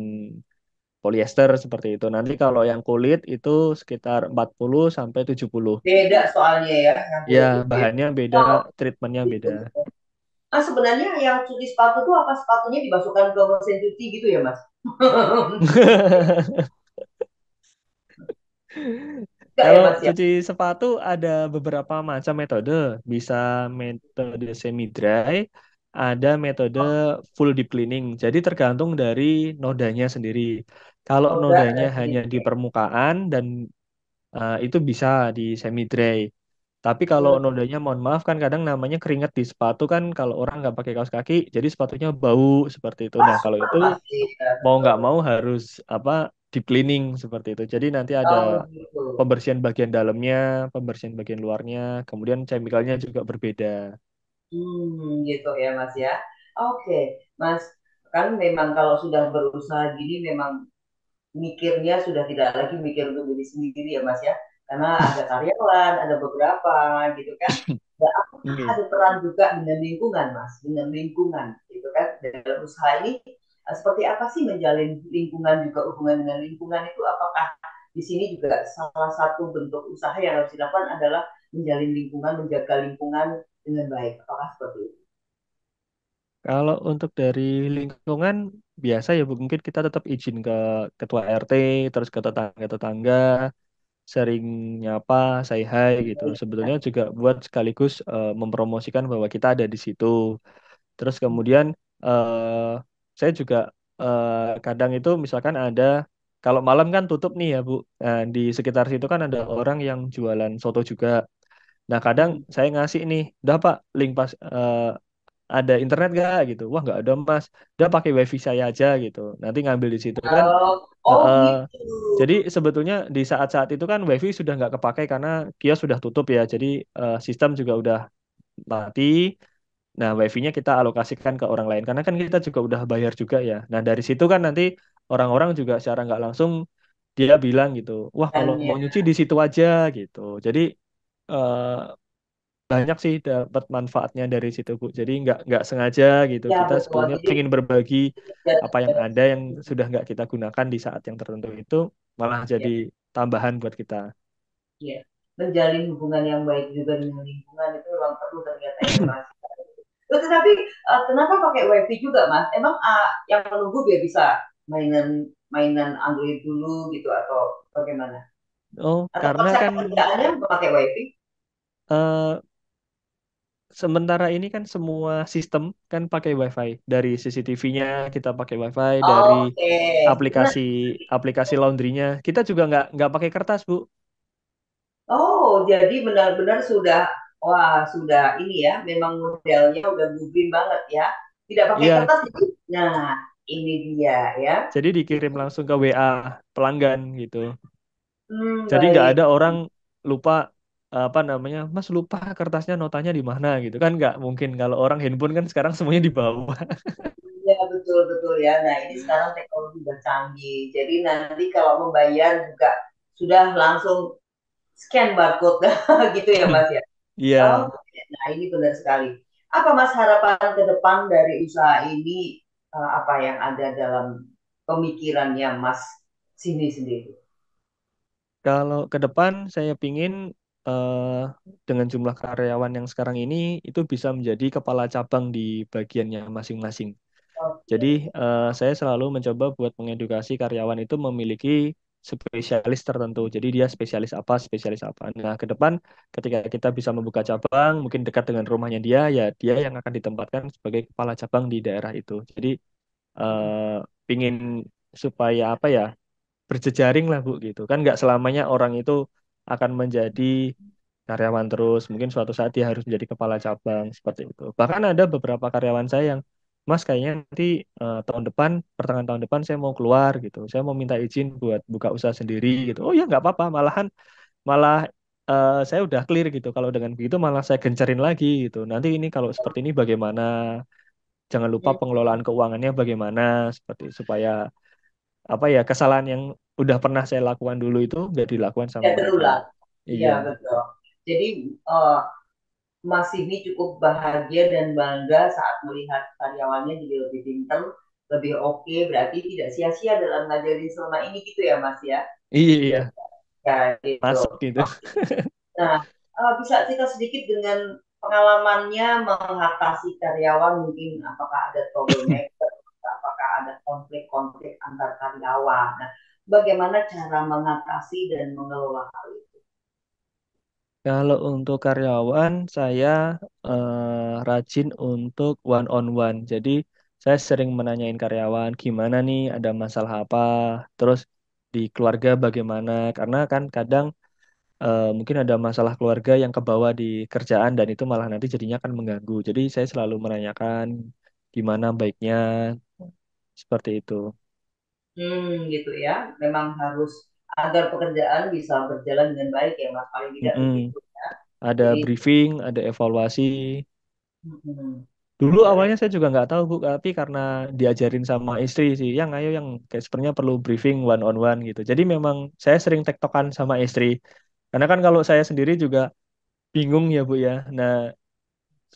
polyester seperti itu. Nanti kalau yang kulit itu sekitar 40 sampai 70. Beda soalnya ya, yang Ya, kulit itu ya. bahannya beda, Kalau treatmentnya itu beda. ah sebenarnya yang cuci sepatu tuh apa sepatunya dimasukkan ke mesin cuci gitu ya Mas? Enggak ya Kalau Mas ya? cuci sepatu ada beberapa macam metode. Bisa metode semi dry, ada metode Oh, full deep cleaning. Jadi tergantung dari nodanya sendiri. Kalau roda nodanya dan hanya kulit di ya. permukaan dan itu bisa di semi dry. Tapi kalau Hmm, nodanya, mohon maaf kan kadang namanya keringat di sepatu kan kalau orang nggak pakai kaos kaki, jadi sepatunya bau seperti itu. Nah, kalau itu pasti ya, mau betul. nggak mau harus apa deep cleaning seperti itu. Jadi nanti ada Oh begitu. pembersihan bagian dalamnya, pembersihan bagian luarnya, kemudian chemicalnya juga berbeda. Gitu ya Mas ya. Oke, Mas, kan memang kalau sudah berusaha gini memang mikirnya sudah tidak lagi mikir untuk diri sendiri ya Mas ya. Karena ada karyawan, ada beberapa gitu kan. Dan apakah Iya. ada peran juga dengan lingkungan Mas, dengan lingkungan gitu kan. Dalam usaha ini seperti apa sih menjalin lingkungan juga hubungan dengan lingkungan itu apakah di sini juga salah satu bentuk usaha yang harus dilakukan adalah menjalin lingkungan, menjaga lingkungan dengan baik. Apakah seperti itu? Kalau untuk dari lingkungan biasa ya Bu, mungkin kita tetap izin ke ketua RT, terus ke tetangga-tetangga, sering nyapa, say hi gitu. Sebetulnya juga buat sekaligus mempromosikan bahwa kita ada di situ. Terus kemudian saya juga kadang itu misalkan ada kalau malam kan tutup nih ya Bu. Nah, di sekitar situ kan ada orang yang jualan soto juga. Nah, kadang saya ngasih nih, udah Pak, link pas ada internet gak gitu. Wah, nggak ada Mas. Udah pakai wifi saya aja gitu. Nanti ngambil di situ kan. Oh, oh Heeh. gitu. Jadi sebetulnya di saat-saat itu kan wifi sudah nggak kepakai karena kios sudah tutup ya. Jadi sistem juga udah mati. Nah, wifi-nya kita alokasikan ke orang lain karena kan kita juga udah bayar juga ya. Nah, dari situ kan nanti orang-orang juga secara nggak langsung dia bilang gitu, wah kalau Dan ya, mau nyuci di situ aja gitu. Jadi eh, banyak sih dapat manfaatnya dari situ Bu. Jadi nggak sengaja gitu. ya Kita betul. sebetulnya Jadi ingin berbagi ya, apa yang ada yang sudah nggak kita gunakan di saat yang tertentu itu malah jadi ya, tambahan buat kita. ya. Menjalin hubungan yang baik juga dengan lingkungan itu memang perlu ternyata ya Mas. Tetapi kenapa pakai wifi juga Mas? Emang yang menunggu biar bisa mainan mainan Android dulu gitu atau bagaimana? Oh, Atau karena konsep kan pekerjaannya memakai wifi? eh, sementara ini kan semua sistem kan pakai WiFi. Dari CCTV-nya kita pakai WiFi, dari Oke, benar. aplikasi aplikasi laundrynya kita juga nggak pakai kertas, Bu. Oh, jadi benar-benar sudah, wah sudah ini ya, memang modelnya udah booming banget ya. Tidak pakai Iya, kertas, jadi, nah ini dia ya. jadi dikirim langsung ke WA pelanggan gitu. Jadi nggak Baik. ada orang lupa apa namanya, Mas lupa kertasnya notanya di mana gitu kan nggak mungkin kalau orang handphone kan sekarang semuanya di bawah. Ya betul-betul ya. Nah ini sekarang teknologi udah canggih. Jadi nanti kalau membayar juga sudah langsung scan barcode gitu ya Mas ya. Oh, Iya, nah ini benar sekali. Apa Mas harapan ke depan dari usaha ini? Apa yang ada dalam pemikirannya Mas sini sendiri? kalau ke depan saya pingin eh, dengan jumlah karyawan yang sekarang ini itu bisa menjadi kepala cabang di bagiannya masing-masing. Jadi Oke. saya selalu mencoba buat mengedukasi karyawan itu memiliki spesialis tertentu. Jadi dia spesialis apa, spesialis apa. Nah, ke depan ketika kita bisa membuka cabang, mungkin dekat dengan rumahnya dia, ya dia yang akan ditempatkan sebagai kepala cabang di daerah itu. Jadi pingin supaya apa ya, berjejaring lah Bu gitu. Kan nggak selamanya orang itu akan menjadi karyawan terus. Mungkin suatu saat dia harus menjadi kepala cabang seperti itu. Bahkan ada beberapa karyawan saya yang Mas kayaknya nanti tahun depan, pertengahan tahun depan saya mau keluar gitu. Saya mau minta izin buat buka usaha sendiri gitu. Oh ya nggak apa-apa. Malahan malah saya udah clear gitu. Kalau dengan begitu malah saya gencarin lagi gitu. Nanti ini kalau seperti ini bagaimana? Jangan lupa pengelolaan keuangannya bagaimana seperti supaya apa ya kesalahan yang udah pernah saya lakukan dulu itu nggak dilakukan sama Tidak mereka. terulang. Iya. Iya betul. Jadi uh, Mas ini cukup bahagia dan bangga saat melihat karyawannya jadi lebih pintar, lebih oke, berarti tidak sia-sia dalam ngajarin selama ini gitu ya Mas ya. Iya, Ya, iya. ya gitu. Masuk gitu. Oke. Nah, bisa cerita sedikit dengan pengalamannya mengatasi karyawan mungkin apakah ada troublemaker, apakah ada konflik-konflik antar karyawan. Nah, bagaimana cara mengatasi dan mengelola hal itu? Kalau untuk karyawan, saya rajin untuk one on one. Jadi saya sering menanyain karyawan gimana nih, ada masalah apa, terus di keluarga bagaimana. Karena kan kadang mungkin ada masalah keluarga yang kebawa di kerjaan dan itu malah nanti jadinya akan mengganggu. Jadi saya selalu menanyakan gimana baiknya seperti itu. Gitu ya. Memang harus agar pekerjaan bisa berjalan dengan baik ya Mas, paling tidak Mm-mm. begitu ya. Ada Jadi briefing, ada evaluasi. mm, Dulu awalnya baik. saya juga nggak tahu Bu, tapi karena diajarin sama istri sih, yang ayo yang kayak sebenarnya perlu briefing one on one gitu. Jadi memang saya sering tektokan sama istri. Karena kan kalau saya sendiri juga bingung ya Bu ya. Nah,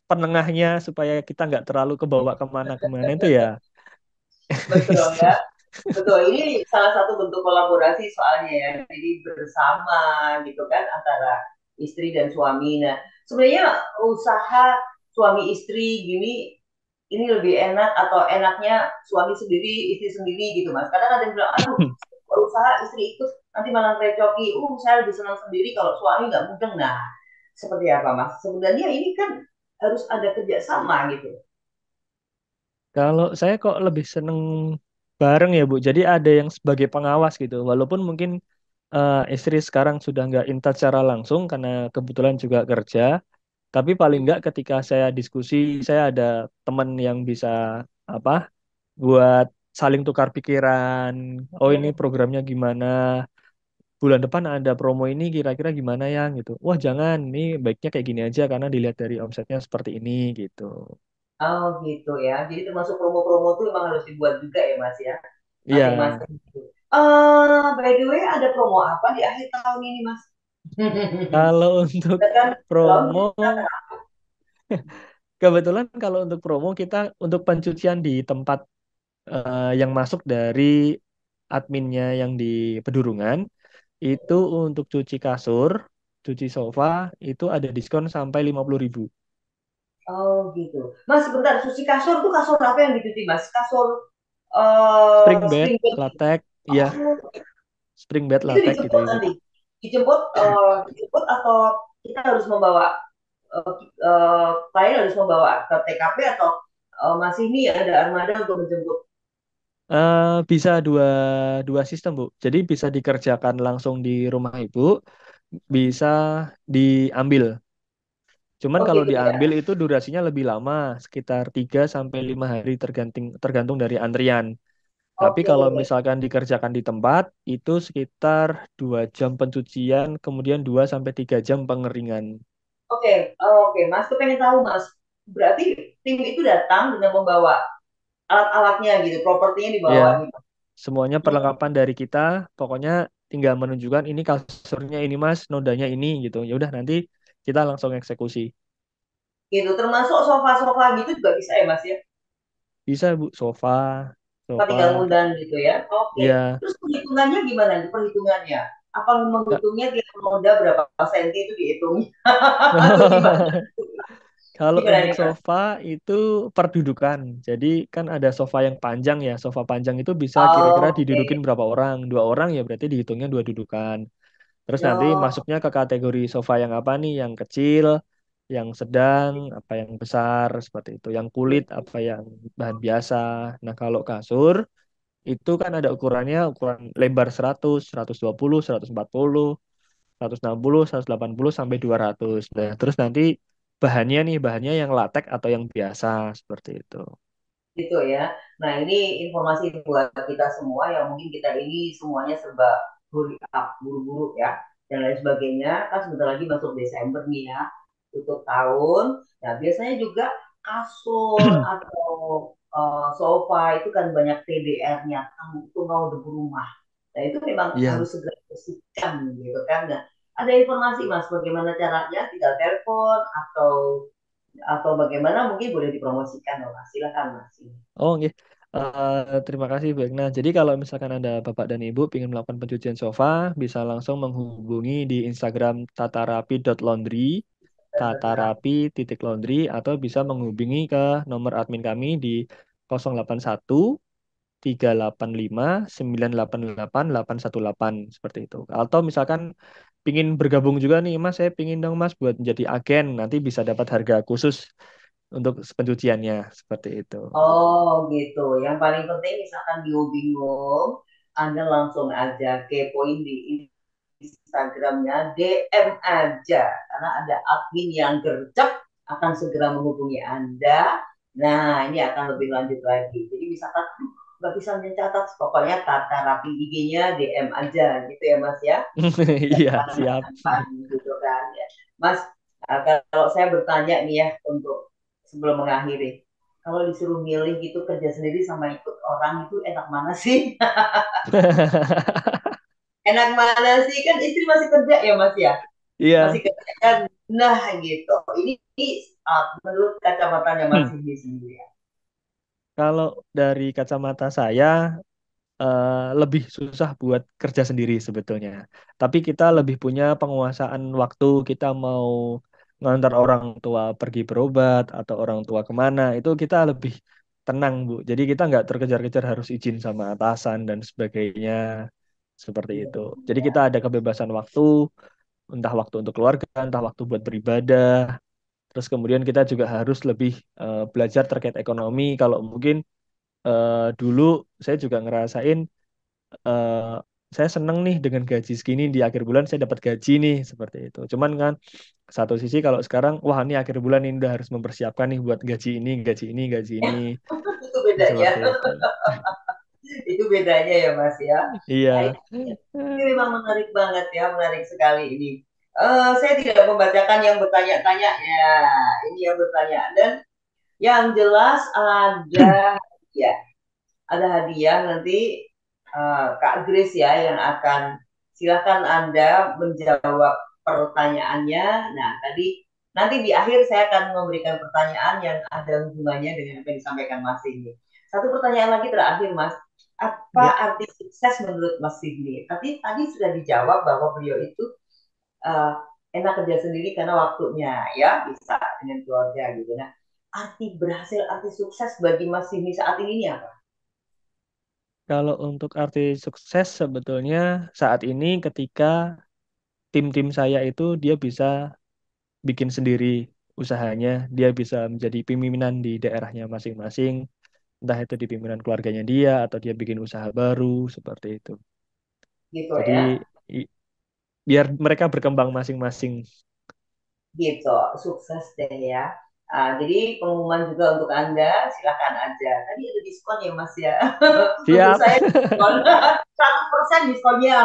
penengahnya supaya kita nggak terlalu kebawa kemana-kemana itu ya. Betul ya. Betul, ini salah satu bentuk kolaborasi soalnya ya. Jadi bersama gitu kan antara istri dan suami. Nah, sebenarnya usaha suami istri gini ini lebih enak atau enaknya suami sendiri, istri sendiri gitu Mas. Kadang ada yang bilang, aduh, kalau usaha istri ikut nanti malah recoki. Saya lebih senang sendiri kalau suami nggak mudeng. Nah, seperti apa Mas? Sebenarnya ini kan harus ada kerjasama gitu. Kalau saya kok lebih seneng bareng ya Bu. Jadi ada yang sebagai pengawas gitu. Walaupun mungkin istri sekarang sudah nggak in touch secara langsung karena kebetulan juga kerja. Tapi paling nggak ketika saya diskusi, saya ada teman yang bisa apa buat saling tukar pikiran. Oh ini programnya gimana? Bulan depan ada promo ini kira-kira gimana ya gitu. Wah jangan, ini baiknya kayak gini aja karena dilihat dari omsetnya seperti ini gitu. Oh gitu ya. Jadi termasuk promo-promo tuh emang harus dibuat juga ya Mas ya. Iya, Masing-masing gitu. By the way ada promo apa di akhir tahun ini Mas? kalau untuk Kita kan tahun promo, kita kan kebetulan kalau untuk promo kita untuk pencucian di tempat yang masuk dari adminnya yang di Pedurungan, itu untuk cuci kasur, cuci sofa, itu ada diskon sampai 50.000. oh gitu. Mas sebentar susi kasur tuh kasur apa yang dicuci Mas? Kasur Spring bed, spring bed. latex, iya, Oh, spring bed, itu latex gitu dijemput itu. nanti. Dijemput atau kita harus membawa uh, klien harus membawa ke TKP atau masih ini ada armada untuk menjemput. Bisa dua dua sistem Bu. Jadi bisa dikerjakan langsung di rumah Ibu, bisa diambil. Cuman Oh kalau gitu ya. diambil itu durasinya lebih lama, sekitar 3 sampai 5 hari tergantung tergantung dari antrian. Tapi Oke. kalau misalkan dikerjakan di tempat, itu sekitar 2 jam pencucian, kemudian 2 sampai 3 jam pengeringan. Oke, oke, Mas, tuh pengen tahu, Mas. Berarti tim itu datang dengan membawa alat-alatnya gitu, propertinya Ya, dibawa gitu. semuanya Hmm, perlengkapan dari kita. Pokoknya tinggal menunjukkan ini kasurnya ini Mas, nodanya ini gitu. Ya udah nanti kita langsung eksekusi. gitu. Termasuk sofa-sofa gitu juga bisa ya, Mas ya. Bisa Bu, sofa, Kita sofa. tinggal ngundang gitu ya. Oke. Ya. Terus perhitungannya gimana nih perhitungannya? Apa menghitungnya tiap roda berapa senti itu dihitung? Atau gimana? Kalau Gimana untuk nih, Mas? sofa itu perdudukan. Jadi kan ada sofa yang panjang ya. Sofa panjang itu bisa kira-kira Oh, didudukin oke. berapa orang? 2 orang ya berarti dihitungnya 2 dudukan. Terus nanti Oh, masuknya ke kategori sofa yang apa nih? Yang kecil, yang sedang, apa yang besar seperti itu. Yang kulit, apa yang bahan biasa. Nah kalau kasur itu kan ada ukurannya, ukuran lebar 100, 120, 140. 160, 180 sampai 200. Nah, terus nanti bahannya nih, bahannya yang latek atau yang biasa seperti itu. gitu ya. Nah, ini informasi buat kita semua yang mungkin kita ini semuanya serba hurry up, buru-buru ya, dan lain sebagainya. Kan sebentar lagi masuk Desember nih ya, tutup tahun. Nah, biasanya juga kasur atau sofa itu kan banyak TDR-nya, kamu tunggal debu rumah. Nah, itu memang Iya. harus segera dibersihkan gitu kan. Nah, ada informasi Mas bagaimana caranya? Tinggal telepon atau bagaimana mungkin boleh dipromosikan loh Mas. Silakan Mas. Oh, oke. Terima kasih, Bu Egna. Jadi kalau misalkan ada Bapak dan Ibu ingin melakukan pencucian sofa, bisa langsung menghubungi di Instagram tatarapi.laundry, tatarapi.laundry, atau bisa menghubungi ke nomor admin kami di 081 385 988 818 seperti itu. Atau misalkan pingin bergabung juga nih, Mas, saya pingin dong Mas buat menjadi agen, nanti bisa dapat harga khusus untuk pencuciannya seperti itu. Oh gitu. Yang paling penting misalkan bingung-bingung, Anda langsung aja kepoin di Instagramnya, DM aja. Karena ada admin yang gercep akan segera menghubungi Anda. Nah, ini akan lebih lanjut lagi. Jadi misalkan, nggak bisa mencatat, pokoknya tata rapi IG-nya DM aja gitu ya Mas ya. Iya, siap. Gitu kan ya. Mas, kalau saya bertanya nih ya untuk sebelum mengakhiri, kalau disuruh milih gitu kerja sendiri sama ikut orang itu enak mana sih? Enak mana sih? Kan istri masih kerja ya Mas ya? Masih Iya. kerja kan? Nah gitu. Ini menurut kacamatanya Mas ini sendiri ya. Kalau dari kacamata saya, lebih susah buat kerja sendiri sebetulnya. Tapi kita lebih punya penguasaan waktu. Kita mau ngantar orang tua pergi berobat atau orang tua kemana, itu kita lebih tenang, Bu. Jadi kita nggak terkejar-kejar harus izin sama atasan dan sebagainya. Seperti Iya, itu. Jadi iya. kita ada kebebasan waktu, entah waktu untuk keluarga, entah waktu buat beribadah. Terus kemudian kita juga harus lebih belajar terkait ekonomi. Kalau mungkin dulu saya juga ngerasain, eh, saya seneng nih dengan gaji segini, di akhir bulan saya dapat gaji nih seperti itu. Cuman kan satu sisi kalau sekarang, wah ini akhir bulan ini udah harus mempersiapkan nih buat gaji ini, gaji ini, gaji ini, Itu bedanya. seperti itu. Itu bedanya ya Mas ya. Nah, Iya. ini memang menarik banget ya, menarik sekali ini. Saya tidak membacakan yang bertanya-tanya ya, ini yang bertanya dan yang jelas ya ada hadiah nanti Kak Grace ya yang akan silakan Anda menjawab pertanyaannya. Nah tadi nanti di akhir saya akan memberikan pertanyaan yang ada hubungannya dengan apa yang disampaikan Mas ini. Satu pertanyaan lagi terakhir Mas, apa Ya, arti sukses menurut Mas Signi? Tadi sudah dijawab bahwa beliau itu uh, enak kerja sendiri karena waktunya ya bisa dengan keluarga gitu. Nah, arti berhasil, arti sukses bagi Mas Signi saat ini apa? kalau untuk arti sukses sebetulnya saat ini ketika tim-tim saya itu dia bisa bikin sendiri usahanya, dia bisa menjadi pimpinan di daerahnya masing-masing, entah itu di pimpinan keluarganya dia atau dia bikin usaha baru seperti itu. Gitu Jadi ya. i- biar mereka berkembang masing-masing. Gitu, sukses deh ya. Jadi pengumuman juga untuk Anda, silakan aja. Tadi ada diskon ya Mas ya. Untuk Siap. saya diskon 100% diskonnya.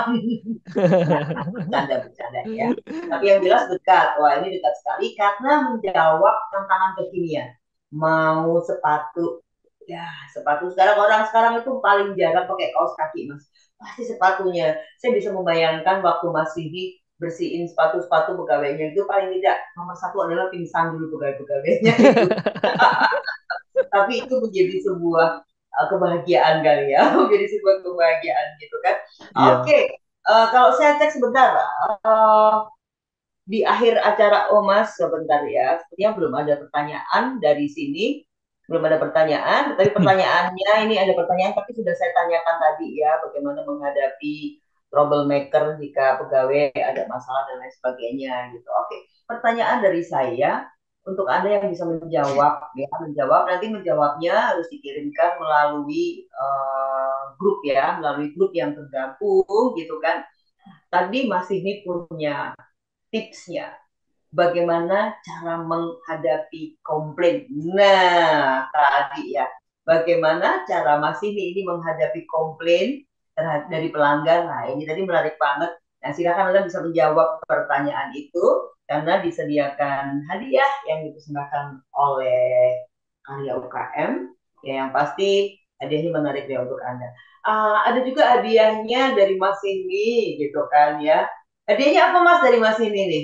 Bercanda ya. Tapi yang jelas dekat. Wah ini dekat sekali karena menjawab tantangan kekinian. Mau sepatu, ya sepatu sekarang orang sekarang itu paling jarang pakai kaos kaki Mas. Pasti sepatunya. Saya bisa membayangkan waktu masih di bersihin sepatu-sepatu pegawainya itu paling tidak nomor satu adalah pingsan dulu pegawai-pegawainya itu. Tapi itu menjadi sebuah kebahagiaan kali ya, menjadi sebuah kebahagiaan gitu kan. Iya. Oke, kalau saya cek sebentar di akhir acara Omas sebentar ya, sepertinya belum ada pertanyaan dari sini, belum ada pertanyaan, tapi pertanyaannya ini ada pertanyaan tapi sudah saya tanyakan tadi ya, bagaimana menghadapi troublemaker jika pegawai ada masalah dan lain sebagainya gitu. Oke, pertanyaan dari saya untuk Anda yang bisa menjawab ya, menjawab nanti menjawabnya harus dikirimkan melalui grup ya, melalui grup yang tergabung gitu kan. Tadi masih ini punya tipsnya bagaimana cara menghadapi komplain. Nah, tadi ya, bagaimana cara Mas ini menghadapi komplain dari pelanggan. Nah, ini tadi menarik banget. Nah, silakan Anda bisa menjawab pertanyaan itu karena disediakan hadiah yang dipersembahkan oleh karya UKM. Ya, yang pasti hadiahnya menarik ya untuk Anda. Ada juga hadiahnya dari Mas ini gitu kan ya. Hadiahnya apa Mas dari Mas ini nih?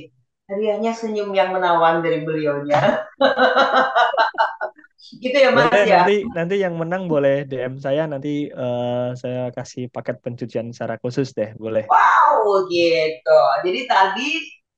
Hadiahnya senyum yang menawan dari beliaunya. Gitu ya Boleh, Mas ya. nanti nanti yang menang boleh DM saya, nanti saya kasih paket pencucian secara khusus deh, boleh. Wow gitu.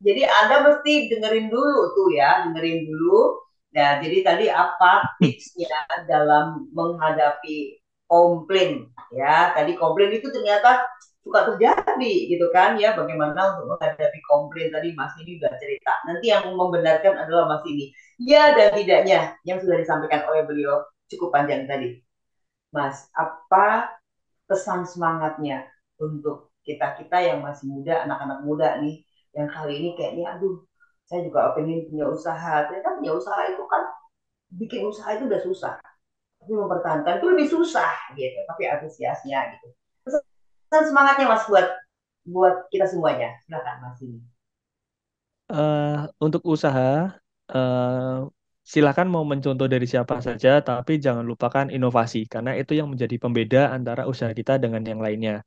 Jadi Anda mesti dengerin dulu tuh ya, dengerin dulu. Nah, jadi tadi apa tipsnya dalam menghadapi komplain ya. Tadi komplain itu ternyata suka terjadi gitu kan ya. Bagaimana untuk menghadapi komplain tadi Mas ini udah cerita. Nanti yang membenarkan adalah Mas ini. Ya dan tidaknya yang sudah disampaikan oleh beliau cukup panjang tadi. Mas, apa pesan semangatnya untuk kita yang masih muda, anak-anak muda nih, yang kali ini kayaknya, aduh, saya juga pengen punya usaha. Ternyata punya usaha itu kan, bikin usaha itu udah susah, tapi mempertahankan itu lebih susah gitu. Tapi antusiasnya gitu. Pesan semangatnya Mas buat buat kita semuanya. Silakan Mas ini. Eh, untuk usaha, silakan mau mencontoh dari siapa saja, tapi jangan lupakan inovasi, karena itu yang menjadi pembeda antara usaha kita dengan yang lainnya.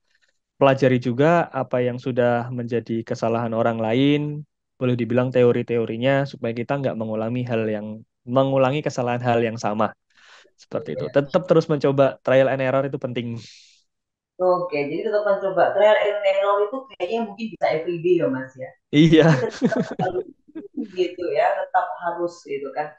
Pelajari juga apa yang sudah menjadi kesalahan orang lain, boleh dibilang teori-teorinya, supaya kita nggak mengulangi kesalahan hal yang sama. Seperti itu. Tetap terus mencoba, trial and error itu penting. Oke, jadi tetap mencoba. Trial and error itu kayaknya mungkin bisa everyday ya Mas ya. Tapi Iya. tetap harus gitu ya, tetap harus gitu kan.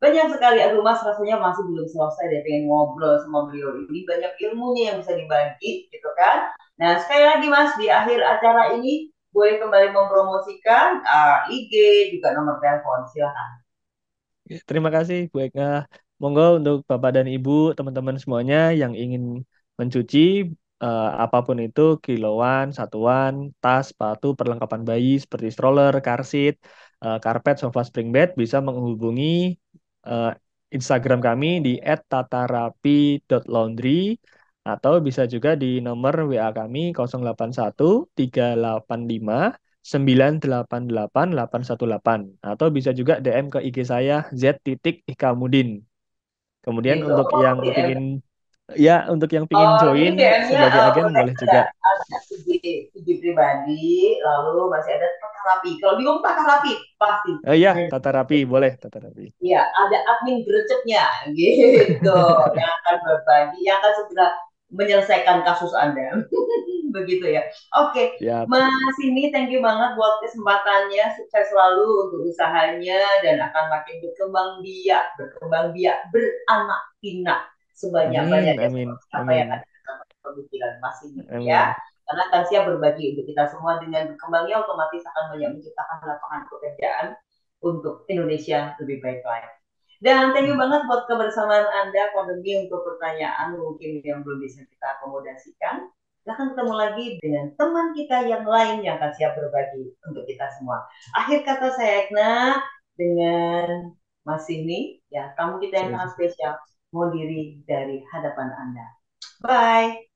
Banyak sekali, aduh Mas rasanya masih belum selesai deh pengen ngobrol sama beliau ini. Banyak ilmunya yang bisa dibagi gitu kan. Nah sekali lagi Mas, di akhir acara ini boleh kembali mempromosikan IG, juga nomor telepon. Silahkan. Ya, terima kasih Bu Eka. Monggo untuk Bapak dan Ibu, teman-teman semuanya yang ingin mencuci apapun itu, kiloan, satuan, tas, sepatu, perlengkapan bayi seperti stroller, car seat, karpet, sofa, spring bed, bisa menghubungi eh, Instagram kami di @tatarapi.laundry atau bisa juga di nomor WA kami 081 385 988 818 atau bisa juga DM ke IG saya Z.Ikamudin. Kemudian Gitu. untuk Oh, yang DM. pingin ya untuk yang pingin Oh, jadi join DM-nya sebagai agen boleh boleh juga. ada IG pribadi, lalu masih ada tata rapi. Kalau bingung tata rapi, pasti. Ya, Tata Rapi boleh Tata Rapi. Iya, ada admin gercepnya gitu yang akan berbagi, yang akan segera menyelesaikan kasus Anda. Begitu ya. Oke, Siap. Mas ini thank you banget buat kesempatannya, sukses selalu untuk usahanya dan akan makin berkembang biak, beranak pinak Amin, sebanyak-banyaknya amin, seperti apa yang amin, ada dalam pemikiran Mas ini ya. amin. Karena akan siap berbagi untuk kita semua dengan berkembangnya otomatis akan banyak menciptakan lapangan pekerjaan untuk Indonesia lebih baik lagi. Dan thank you banget buat kebersamaan Anda, pandemi untuk pertanyaan mungkin yang belum bisa kita akomodasikan. Kita akan ketemu lagi dengan teman kita yang lain yang akan siap berbagi untuk kita semua. Akhir kata saya Ekna dengan Mas ini, ya tamu kita yang sangat spesial, mau diri dari hadapan Anda. Bye.